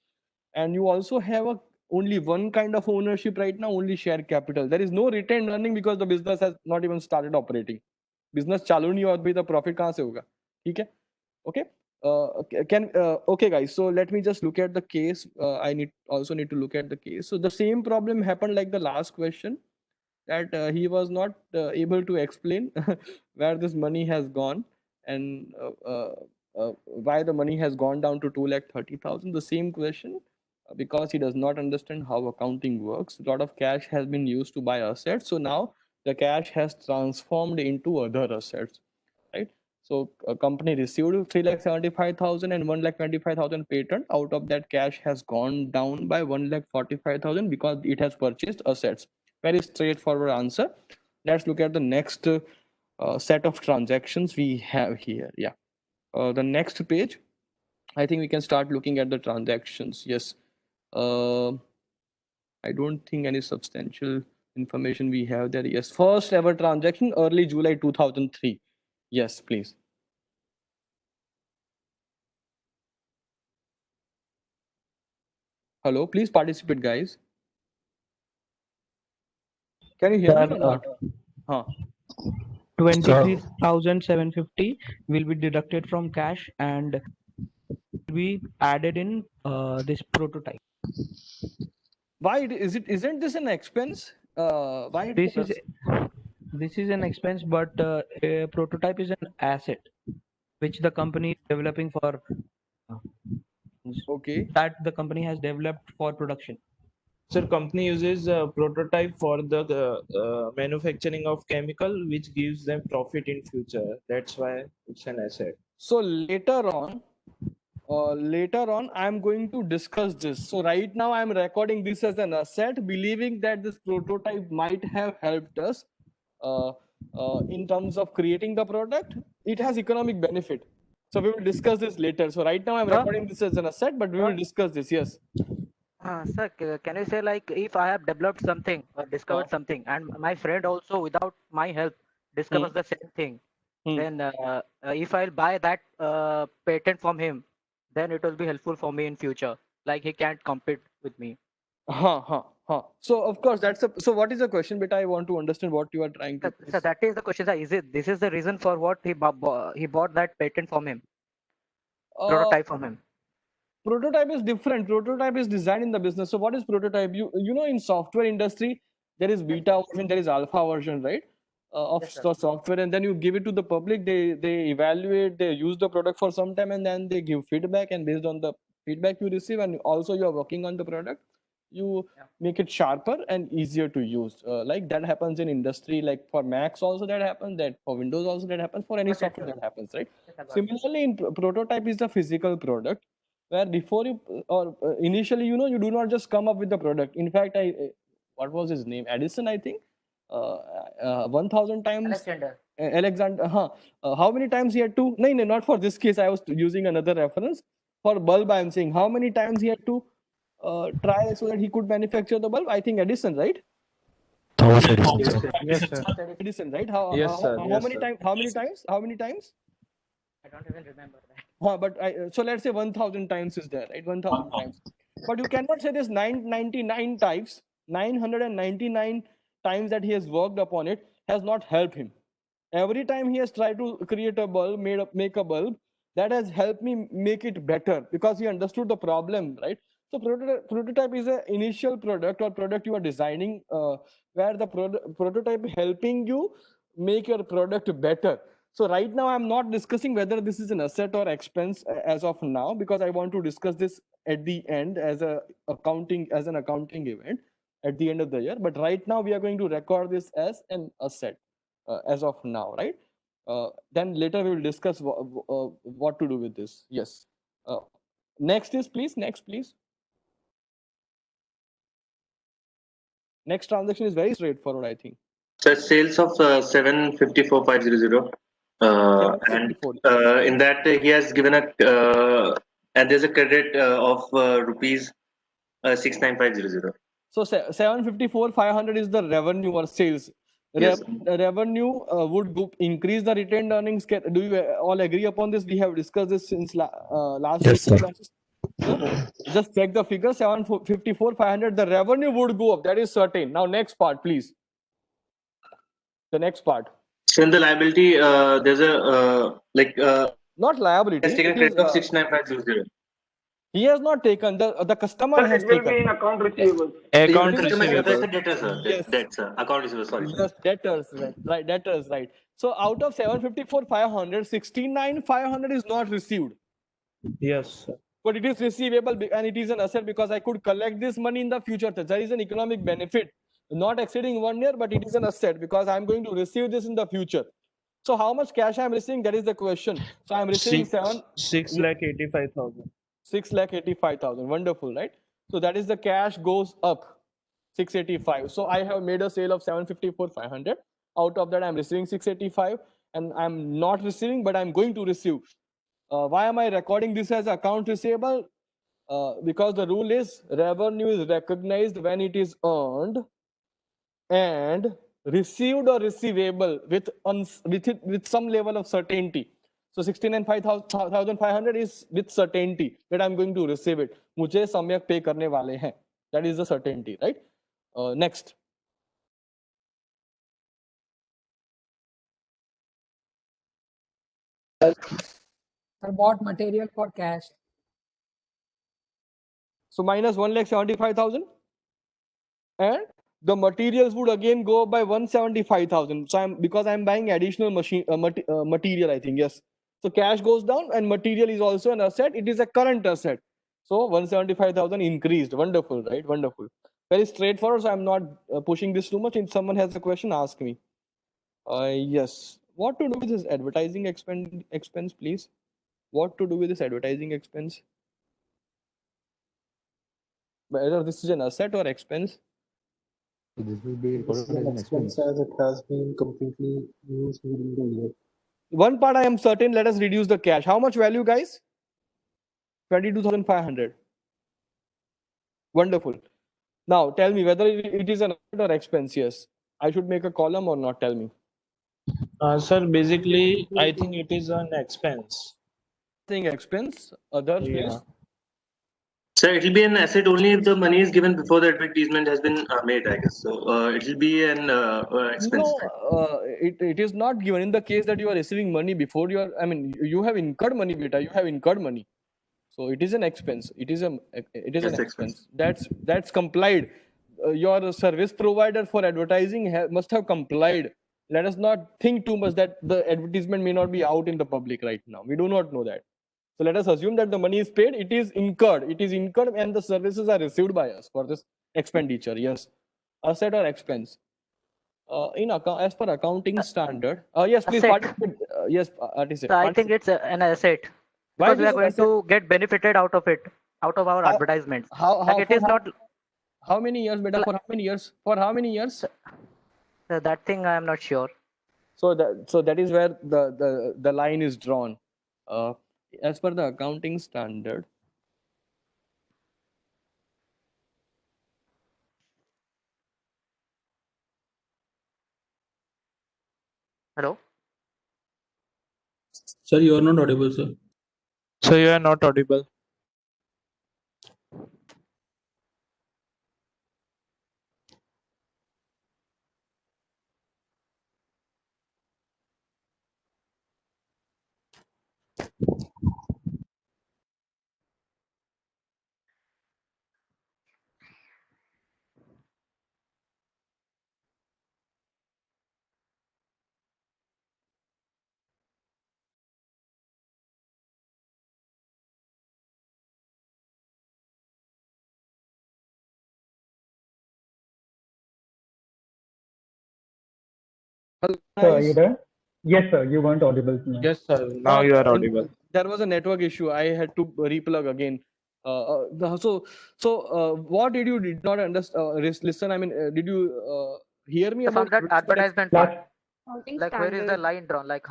and you also have only one kind of ownership right now, only share capital. There is no retained earning because the business has not even started operating. Business चालू नहीं हुआ, the profit कहाँ से होगा? ठीक है? Okay. Okay, guys, so let me just look at the case. I also need to look at the case. So the same problem happened like the last question, that he was not able to explain where this money has gone, and why the money has gone down to 2,30,000. The same question, because he does not understand how accounting works. A lot of cash has been used to buy assets, so now the cash has transformed into other assets, right? So a company received 3,75,000 and 1,25,000 patent. Out of that, cash has gone down by 1,45,000 because it has purchased assets. Very straightforward answer. Let's look at the next set of transactions we have here. Yeah. The next page, I think we can start looking at the transactions. Yes. I don't think any substantial information we have there. Yes. First ever transaction, early July 2003. Yes, please. Hello, please participate, guys. Can you hear me or not? 23,750 will be deducted from cash and will be added in this prototype. Why isn't this an expense? Why this is an expense, but a prototype is an asset which the company is developing for that the company has developed for production. Sir, company uses a prototype for the manufacturing of chemical, which gives them profit in future. That's why it's an asset. So later on, I'm going to discuss this. So right now I'm recording this as an asset, believing that this prototype might have helped us in terms of creating the product. It has economic benefit. So we will discuss this later. So right now I'm recording this as an asset, but we will discuss this. Yes. Sir, can you say, like, if I have developed something or discovered something, and my friend also, without my help, discovers the same thing, then if I'll buy that patent from him, then it will be helpful for me in future. Like he can't compete with me. So of course so what is the question, beta? I want to understand what you are trying to. So that is the question, sir. This is the reason for what he bought that patent from him, prototype from him? Prototype is different. Prototype is designed in the business. So what is prototype? You know, in software industry there is beta version, there is alpha version, right? Of software, and then you give it to the public. They evaluate, they use the product for some time, and then they give feedback, and based on the feedback you receive, and also you are working on the product, you make it sharper and easier to use. Like that happens in industry, like for Macs also that happens, that for Windows also that happens, for any software that happens, right? Similarly, in prototype is the physical product, where before you or initially, you know, you do not just come up with the product. In fact, what was his name, Edison, I think, 1000 times Alexander, how many times he had to, no, not for this case, I was using another reference. For bulb, I am saying how many times he had to try so that he could manufacture the bulb. I think Edison, right? Thomas Edison, Yes, sir. Yes, sir. Edison, right? How many times? How many times? How many times? I don't even remember that. But so let's say 1000 times is there, right? 1000 times. But you cannot say this 999 times, 999 times that he has worked upon it has not helped him. Every time he has tried to create a bulb, make a bulb, that has helped me make it better because he understood the problem, right? So prototype is an initial product or product you are designing, where the prototype helping you make your product better. So right now I'm not discussing whether this is an asset or expense as of now, because I want to discuss this at the end as an accounting event at the end of the year. But right now we are going to record this as an asset as of now, right? Then later we will discuss what to do with this. Yes. Next is please. Next, please. Next transaction is very straightforward, I think. So sales of 754,500, and in that he has given a and there's a credit of rupees 69500. So 754,500 is the revenue or sales. Yes. Revenue would increase the retained earnings. Do you all agree upon this? We have discussed this since last Yes, two sir. classes. Just check the figure, 754,500. The revenue would go up. That is certain. Now next part, please. The next part. So in the liability, there's a not liability. Has taken a credit of 69500. He has not taken. The customer has It will taken. be in account receivable. Account receivable. That's a debtor, sir. Yes. Debt, sir. Account receivable. Sorry. Yes, debtors, right? Debtors, right? So out of 754,500, 69,500 is not received. Yes, sir. But it is receivable and it is an asset because I could collect this money in the future. There is an economic benefit, not exceeding 1 year, but it is an asset because I'm going to receive this in the future. So how much cash I'm receiving? That is the question. So I'm receiving 6,85,000. 6,85,000. Wonderful, right? So that is the cash goes up 685. So I have made a sale of 754,500. Out of that, I'm receiving 685, and I'm not receiving, but I'm going to receive. Why am I recording this as account receivable? Because the rule is revenue is recognized when it is earned and received or receivable with some level of certainty. So 69,500 is with certainty that I'm going to receive it. मुझे सम्यक pay करने वाले हैं. That is the certainty, right? Next. Sir, bought material for cash. So minus 1,75,000, and the materials would again go up by 175,000. So because I'm buying additional material, I think, yes. So cash goes down and material is also an asset. It is a current asset. So 175,000 increased. Wonderful, right? Wonderful. Very straightforward. So I'm not pushing this too much. If someone has a question, ask me. Yes. What to do with this advertising expense, please? What to do with this advertising expense? Whether this is an asset or expense? This will be recorded as an expense. As it has been completely used within the year. One part I am certain. Let us reduce the cash. How much value, guys? 22,500. Wonderful. Now tell me whether it is an asset or expense. Yes. I should make a column or not. Tell me. Sir, basically, I think it is an expense. Saying expense, others Yeah. please. So it will be an asset only if the money is given before the advertisement has been made, I guess. So it will be an expense. No, it is not given in the case that you are receiving money before you are. I mean, you have incurred money, beta. You have incurred money, so it is an expense. It is an Yes, expense. That's complied. Your service provider for advertising must have complied. Let us not think too much that the advertisement may not be out in the public right now. We do not know that. So let us assume that the money is paid. It is incurred. It is incurred, and the services are received by us for this expenditure. Yes, asset or expense. As per accounting standard. Yes, please Asset. participate. Yes, So I think it's an asset Why because it we is are an going asset? to get benefited out of it, out of our advertisements. Like it is not. How many years, beta? For how many years? For how many years? That thing I am not sure. So that is where the line is drawn. As per the accounting standard. Hello. Sir, you are not audible, sir. So you are not audible. Sir, are you there? Yes, sir. You weren't audible to me. Yes, sir. Now you are audible. There was a network issue. I had to replug again. What did not understand? Listen, I mean, did you hear me From about that advertisement part, Accounting like where is the standard. line drawn? Like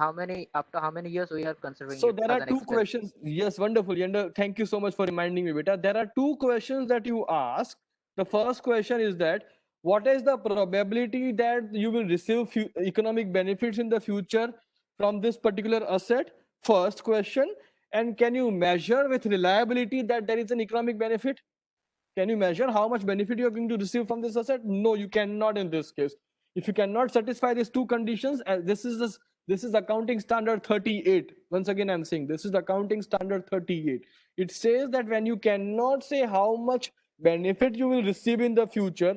after how many years we are considering So it there as are an two expense? questions. Yes, wonderful. And thank you so much for reminding me, beta. There are two questions that you ask. The first question is that what is the probability that you will receive economic benefits in the future from this particular asset? First question. And can you measure with reliability that there is an economic benefit? Can you measure how much benefit you are going to receive from this asset? No, you cannot in this case. If you cannot satisfy these two conditions, this is accounting standard 38. Once again, I'm saying this is accounting standard 38. It says that when you cannot say how much benefit you will receive in the future,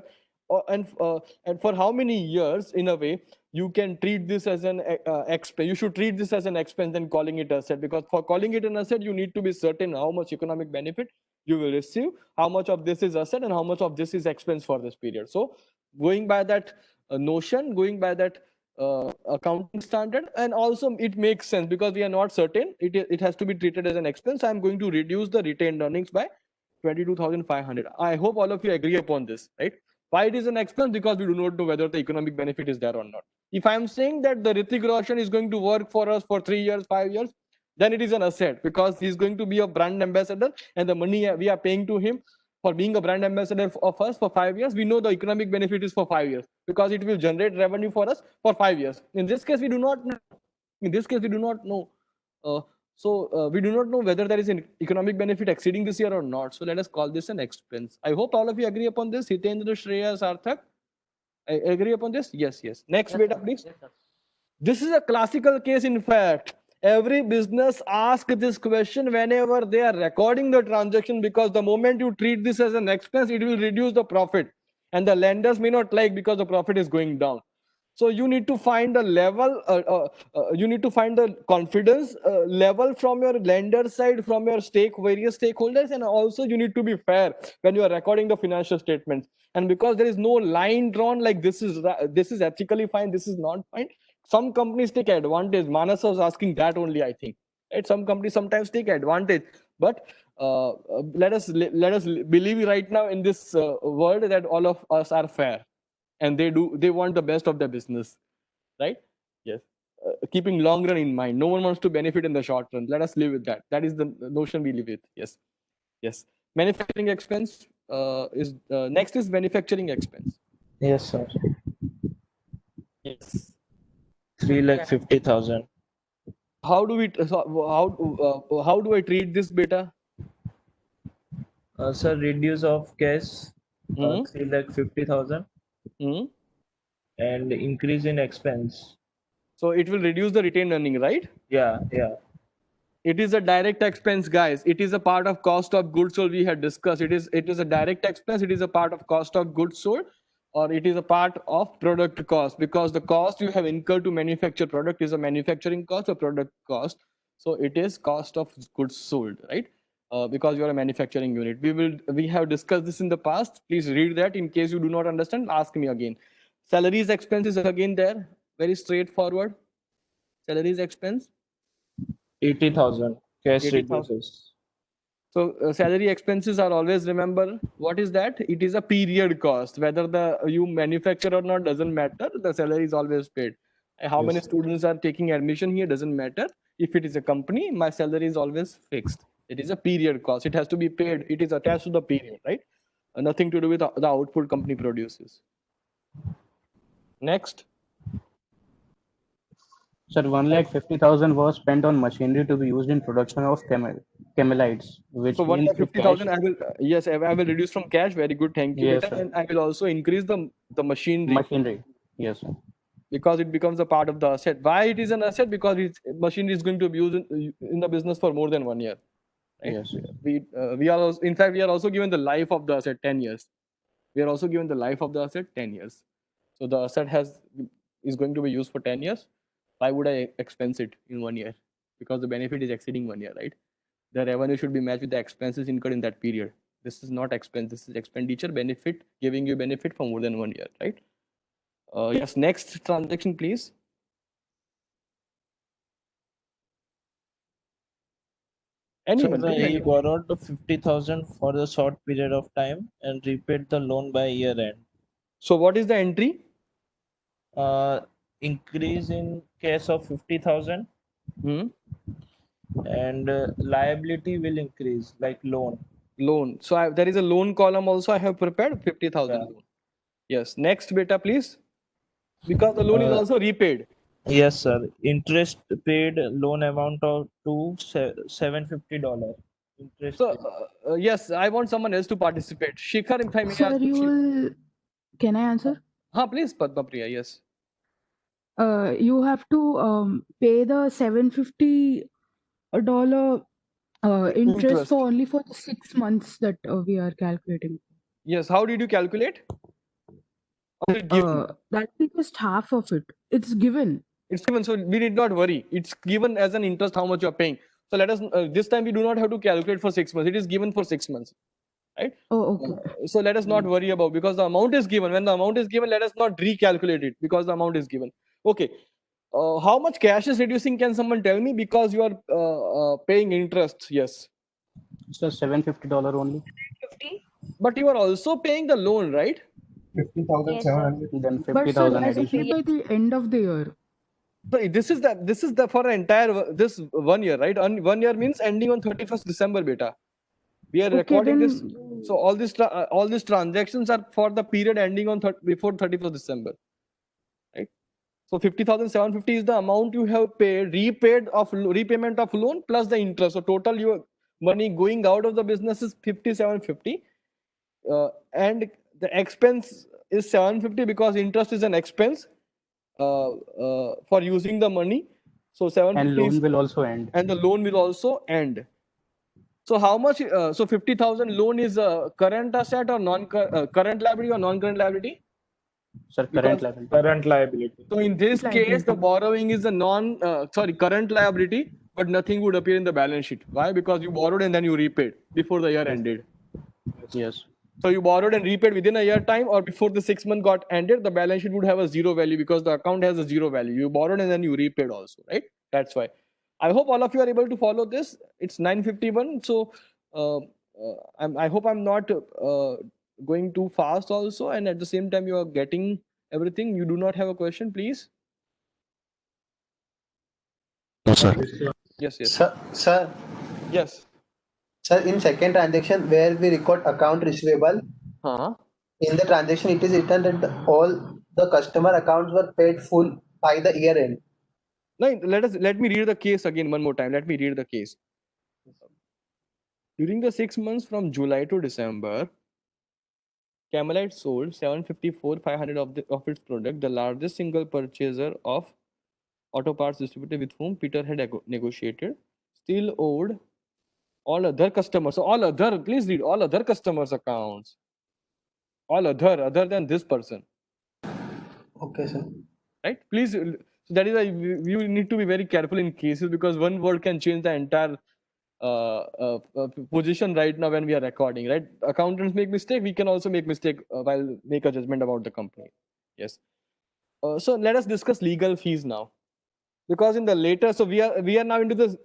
and for how many years, in a way, you can treat this as an expense. You should treat this as an expense and calling it asset, because for calling it an asset, you need to be certain how much economic benefit you will receive, how much of this is asset and how much of this is expense for this period. So going by that notion, going by that accounting standard, and also it makes sense because we are not certain, it has to be treated as an expense. I'm going to reduce the retained earnings by 22,500. I hope all of you agree upon this, right? Why it is an expense? Because we do not know whether the economic benefit is there or not. If I'm saying that the Hrithik Roshan is going to work for us for 3 years, 5 years, then it is an asset because he's going to be a brand ambassador, and the money we are paying to him for being a brand ambassador of us for 5 years, we know the economic benefit is for 5 years because it will generate revenue for us for 5 years. In this case, we do not know. In this case, we do not know. We do not know whether there is an economic benefit exceeding this year or not. So let us call this an expense. I hope all of you agree upon this. Hitendra, Shreya, Sarthak, I agree upon this? Yes, yes. Next, Yes, beta, sir. please. Yes, sir. This is a classical case, in fact. Every business asks this question whenever they are recording the transaction, because the moment you treat this as an expense, it will reduce the profit. And the lenders may not like because the profit is going down. So you need to find a level, you need to find the confidence level from your lender side, from your various stakeholders, and also you need to be fair when you are recording the financial statements. And because there is no line drawn like this is ethically fine, this is not fine, some companies take advantage. Manas was asking that only, I think. Right? Some companies sometimes take advantage, but let us believe right now in this world that all of us are fair, and they want the best of the business, right? Yes. Keeping long run in mind, no one wants to benefit in the short run. Let us live with that. That is the notion we live with. Yes, yes. Manufacturing expense is next is manufacturing expense. Yes, sir. Yes. 3,50,000. How do we how do I treat this beta? Sir, reduce of cash, Hmm? 3,50,000, Hmm? and increase in expense. So it will reduce the retained earning, right? Yeah, yeah. It is a direct expense, guys. It is a part of cost of goods sold we had discussed. It is a direct expense. It is a part of cost of goods sold, or it is a part of product cost, because the cost you have incurred to manufacture product is a manufacturing cost or product cost. So it is cost of goods sold, right? Because you are a manufacturing unit. We have discussed this in the past. Please read that. In case you do not understand, ask me again. Salaries expenses again there. Very straightforward. Salaries expense. 80,000. Cash 80,000. reduces. So salary expenses are always, remember, what is that? It is a period cost. Whether you manufacture or not doesn't matter. The salary is always paid. How many Yes. students are taking admission here doesn't matter. If it is a company, my salary is always fixed. It is a period cost. It has to be paid. It is attached to the period, right? Nothing to do with the output company produces. Next. Sir, 1,50,000 was spent on machinery to be used in production of chemelites, which So means the cash. 1,50,000, I will yes, I will reduce from cash. Very good, thank you, Yes, beta. sir. And I will also increase the machinery, Machinery. Yes, sir. because it becomes a part of the asset. Why it is an asset? Because machinery is going to be used in the business for more than 1 year. Right? Yes, yes. We are also, in fact, we are also given the life of the asset 10 years. We are also given the life of the asset 10 years. So the asset is going to be used for 10 years. Why would I expense it in 1 year? Because the benefit is exceeding 1 year, right? The revenue should be matched with the expenses incurred in that period. This is not expense, this is expenditure, benefit, giving you benefit for more than 1 year, right? Yes, next transaction, please. Anyone, So please, he anyone. borrowed 50,000 for a short period of time and repaid the loan by year end. So what is the entry? Increase in cash of 50,000. And liability will increase, like loan. Loan. So there is a loan column also I have prepared, 50,000 loan. Yes, next beta, please. Because the loan is also repaid. Yes, sir. Interest paid loan amount of to $750. Interest So paid. yes, I want someone else to participate. Shikhar, if I may Sir, ask you will. Can I answer? Please, Padma Priya, yes. You have to pay the $750 interest for only for the 6 months that we are calculating. Yes, how did you calculate? Or is it given? That is just half of it. It's given. It's given, so we need not worry. It's given as an interest how much you are paying. So let us this time we do not have to calculate for 6 months. It is given for 6 months, right? Oh, okay. So let us not worry about, because the amount is given. When the amount is given, let us not recalculate it, because the amount is given. Okay. How much cash is reducing? Can someone tell me? Because you are paying interest. Yes. So $750 only. But you are also paying the loan, right? 50,700. Then But sir, 50,000 that is additional. by the end of the year. So this is the for entire this 1 year, right? 1 year means ending on 31st December, beta. We are Okay, recording then. this. So all these transactions are for the period ending on before 31st December, right? So 50,750 is the amount you have paid, repayment of loan plus the interest. So total your money going out of the business is 5750, and the expense is 750 because interest is an expense for using the money. So 750 And loan will also end. and the loan will also end. So how much? So 50,000 loan is a current asset or current liability or non-current liability? Sir, current liability. Current liability. So in this case, the borrowing is a current liability, but nothing would appear in the balance sheet. Why? Because you borrowed and then you repaid before the year ended. Yes. So you borrowed and repaid within a year time, or before the 6 month got ended, the balance sheet would have a zero value because the account has a zero value. You borrowed and then you repaid also, right? That's why. I hope all of you are able to follow this. It's 9:51, so I hope I'm not going too fast also, and at the same time you are getting everything. You do not have a question, please. No, sir. Yes, yes. Sir, Yes. sir, in second transaction where we record account receivable, in the transaction it is written that all the customer accounts were paid full by the year end. No, let me read the case again one more time. Let me read the case. During the 6 months from July to December, Camelite sold 754,500 of its product, the largest single purchaser of auto parts distributor with whom Peter had negotiated, still owed all other customers. So all other, please read all other customers' accounts. All other than this person. Okay, sir. Right? Please, so that is why you need to be very careful in cases, because one word can change the entire position right now when we are recording, right? Accountants make mistake, we can also make mistake while make a judgment about the company. Yes. So let us discuss legal fees now, because in the later, so we are now into the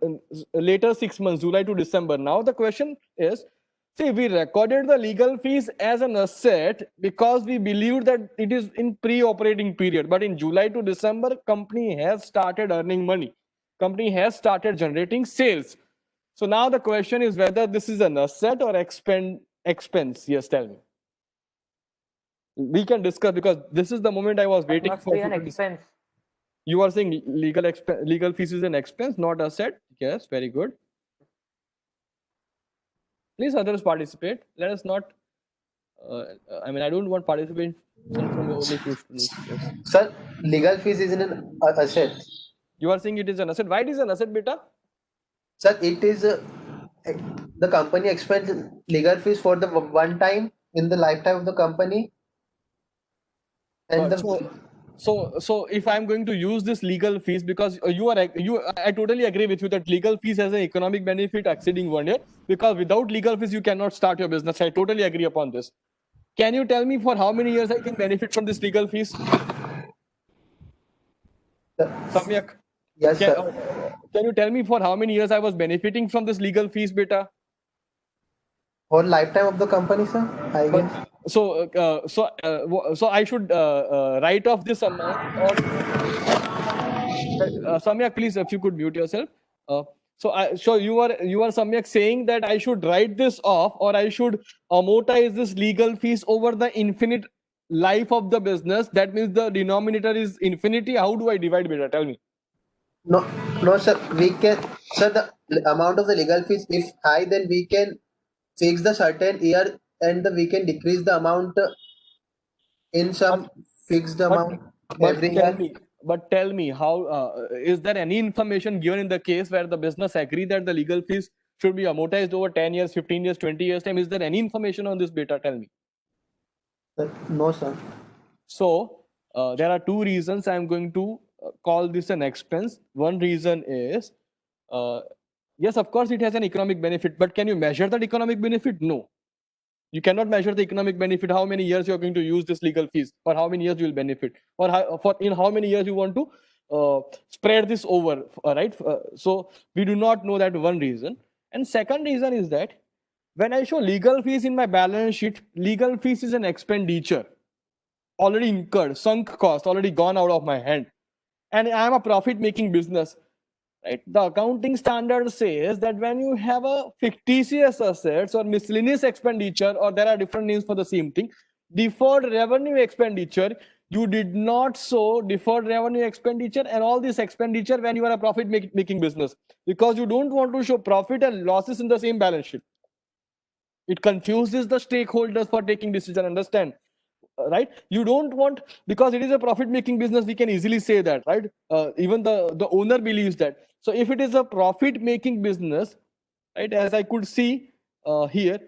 later 6 months, July to December. Now the question is, see, we recorded the legal fees as an asset because we believed that it is in pre-operating period, but in July to December, company has started earning money, company has started generating sales. So now the question is whether this is an asset or expense. Yes, tell me. We can discuss, because this is the moment I was waiting Must for. be an expense. You are saying legal fees is an expense, not asset. Yes, very good. Please others participate. Let us not. I mean, I don't want participation from only few students. Yes. Sir, legal fees is an asset. You are saying it is an asset. Why it is an asset, beta? Sir, it is the company expends legal fees for the one time in the lifetime of the company. And So if I'm going to use this legal fees, because I totally agree with you that legal fees has an economic benefit exceeding 1 year, because without legal fees you cannot start your business. I totally agree upon this. Can you tell me for how many years I can benefit from this legal fees? Samyak. Yes, sir. Can you tell me for how many years I was benefiting from this legal fees, beta? For lifetime of the company, sir, I guess. So I should write off this amount, or Samyak, please, if you could mute yourself. So you are Samyak saying that I should write this off, or I should amortize this legal fees over the infinite life of the business. That means the denominator is infinity. How do I divide, beta? Tell me. No, sir. We can, sir, the amount of the legal fees, if high, then we can fix the certain year, and we can decrease the amount in some fixed amount every year. But tell me, how is there any information given in the case where the business agree that the legal fees should be amortized over 10 years, 15 years, 20 years time? Is there any information on this, beta? Tell me. No, sir. So there are two reasons I'm going to call this an expense. One reason is, yes, of course, it has an economic benefit, but can you measure that economic benefit? No. You cannot measure the economic benefit, how many years you're going to use this legal fees, or how many years you will benefit, or in how many years you want to spread this over, right? So we do not know that, one reason. And second reason is that when I show legal fees in my balance sheet, legal fees is an expenditure already incurred, sunk cost, already gone out of my hand. And I am a profit-making business. Right? The accounting standard says that when you have a fictitious assets or miscellaneous expenditure, or there are different names for the same thing, deferred revenue expenditure, you did not show deferred revenue expenditure and all this expenditure when you are a profit making business, because you don't want to show profit and losses in the same balance sheet. It confuses the stakeholders for taking decision. Understand? Right? You don't want, because it is a profit making business, we can easily say that, right? Even the owner believes that. So if it is a profit making business, right, as I could see here,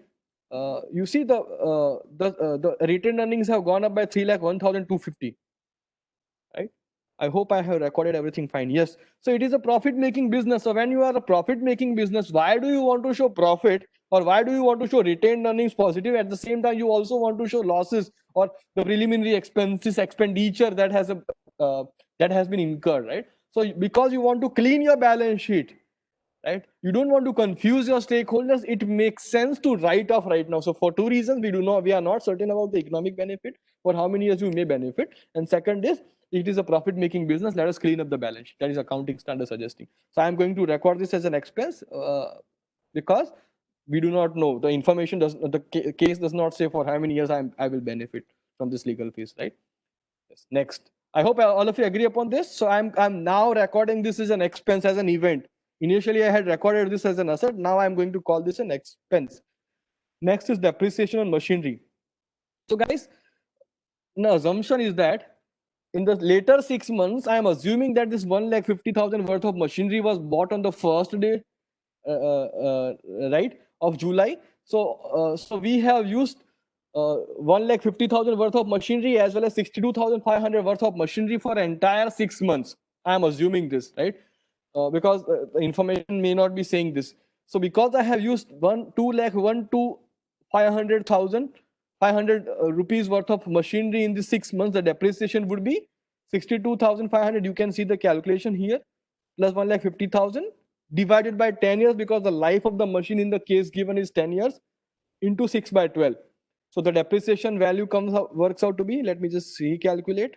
you see the retained earnings have gone up by 3,01,250, right? I hope I have recorded everything fine. Yes. So it is a profit making business. So when you are a profit making business, why do you want to show profit, or why do you want to show retained earnings positive? At the same time, you also want to show losses or the preliminary expenses, expenditure that has been incurred, right? So because you want to clean your balance sheet, right? You don't want to confuse your stakeholders. It makes sense to write off right now. So for two reasons, we are not certain about the economic benefit, for how many years you may benefit. And second is, it is a profit making business. Let us clean up the balance sheet. That is accounting standard suggesting. So I'm going to record this as an expense because we do not know. The information case does not say for how many years I will benefit from this legal fees, right? Yes. Next, I hope all of you agree upon this. So I'm now recording this as an expense, as an event. Initially, I had recorded this as an asset. Now I'm going to call this an expense. Next is depreciation on machinery. So guys, the assumption is that in the later 6 months, I am assuming that this 1,50,000 worth of machinery was bought on the first day, right, of July. So we have used 1,50,000 worth of machinery as well as 62,500 worth of machinery for entire 6 months. I am assuming this, right? Because the information may not be saying this. So because I have used 500 rupees worth of machinery in the 6 months, the depreciation would be 62,500. You can see the calculation here, plus 1,50,000 divided by 10 years, because the life of the machine in the case given is 10 years, into 6 by 12. So the depreciation value works out to be, let me just recalculate,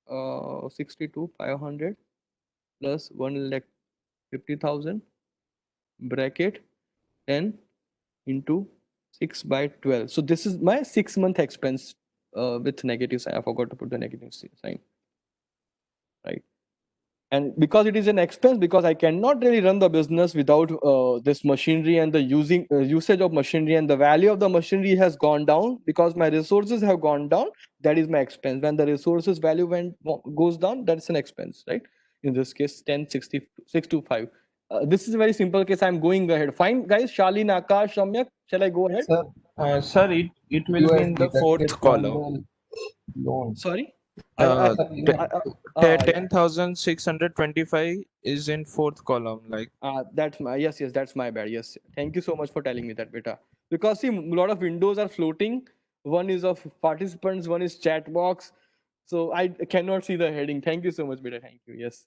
62,500 plus 1,50,000 bracket 10 into 6 by 12. So this is my 6-month expense with negative sign. I forgot to put the negative sign, right? And because it is an expense, because I cannot really run the business without this machinery and the usage of machinery, and the value of the machinery has gone down because my resources have gone down, that is my expense. When the resources value goes down, that's an expense, right? In this case, 10,625. This is a very simple case. I'm going ahead. Fine, guys. Shalin, Akash, Ramyak, shall I go ahead? Sir, it will be in the fourth column. Sorry? 10,625 is in fourth column, like. That's my yes, that's my bad. Yes, thank you so much for telling me that, beta. Because see, a lot of windows are floating. One is of participants, one is chat box, so I cannot see the heading. Thank you so much, beta. Thank you. Yes.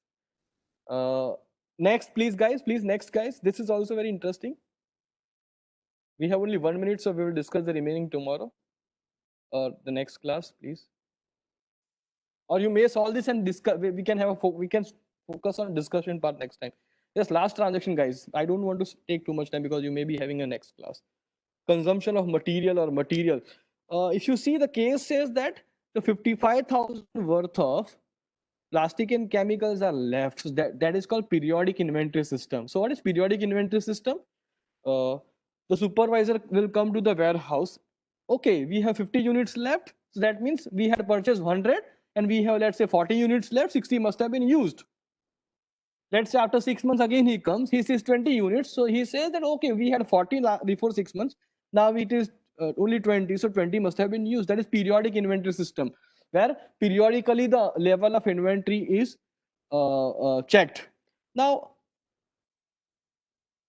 Next, please, guys. Please, next, guys. This is also very interesting. We have only 1 minute, so we will discuss the remaining tomorrow or the next class, please. Or you may solve this and discuss. We can have we can focus on discussion part next time. Yes, last transaction, guys. I don't want to take too much time because you may be having a next class. Consumption of material or material. If you see, the case says that the 55,000 worth of plastic and chemicals are left. So that is called periodic inventory system. So what is periodic inventory system? The supervisor will come to the warehouse. Okay, we have 50 units left. So that means we had purchased 100 and we have, let's say, 40 units left. 60 must have been used. Let's say after 6 months again he comes, he sees 20 units. So he says that, okay, we had 40 before 6 months. Now it is only 20. So 20 must have been used. That is periodic inventory system, where periodically the level of inventory is checked. Now,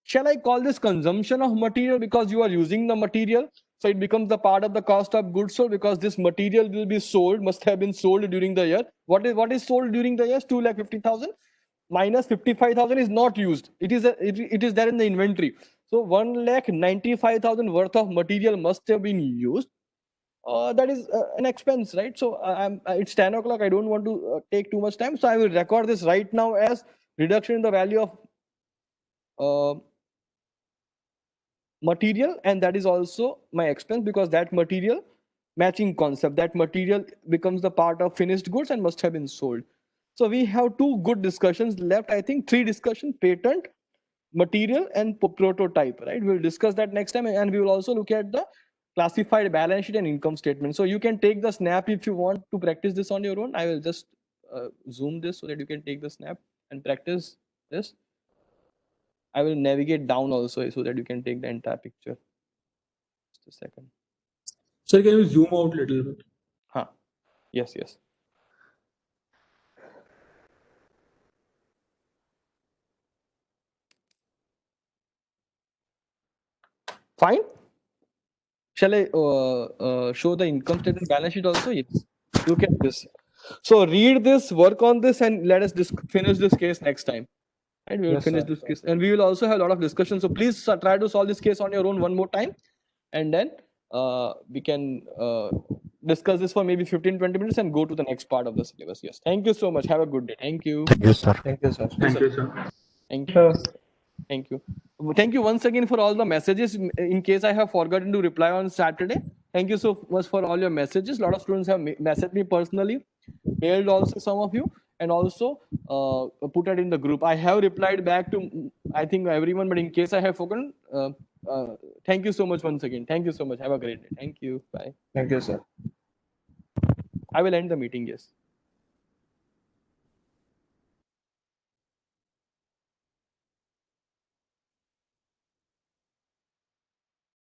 shall I call this consumption of material because you are using the material? So it becomes the part of the cost of goods sold because this material will be sold, must have been sold during the year. What is sold during the year? 2,50,000 minus 55,000 is not used. It is there in the inventory. So 1,95,000 worth of material must have been used. That is an expense, right? So it's 10 o'clock. I don't want to take too much time. So I will record this right now as reduction in the value of material, and that is also my expense because that material, matching concept, that material becomes the part of finished goods and must have been sold. So we have 2 good discussions left. I think 3 discussions: patent, material, and prototype, right? We'll discuss that next time, and we will also look at the classified balance sheet and income statement. So you can take the snap if you want to practice this on your own. I will just zoom this so that you can take the snap and practice this. I will navigate down also so that you can take the entire picture. Just a second. Sir, can you zoom out a little bit? Yes. Fine. Shall I show the income statement balance sheet also? Yes. Look at this. So read this, work on this, and let us finish this case next time. And we will finish this case, and we will also have a lot of discussion. So please try to solve this case on your own one more time, and then we can discuss this for maybe 15-20 minutes and go to the next part of the syllabus. Yes. Thank you so much. Have a good day. Thank you. Thank you, sir. Thank you, sir. Thank you, sir. Thank you. Thank you. Thank you once again for all the messages. In case I have forgotten to reply on Saturday, Thank you so much for all your messages. A lot of students have messaged me personally, mailed also some of you, and also put it in the group. I have replied back to, I think, everyone, but in case I have forgotten, thank you so much once again. Thank you so much. Have a great day. Thank you. Bye. Thank you, sir. I will end the meeting. Yes.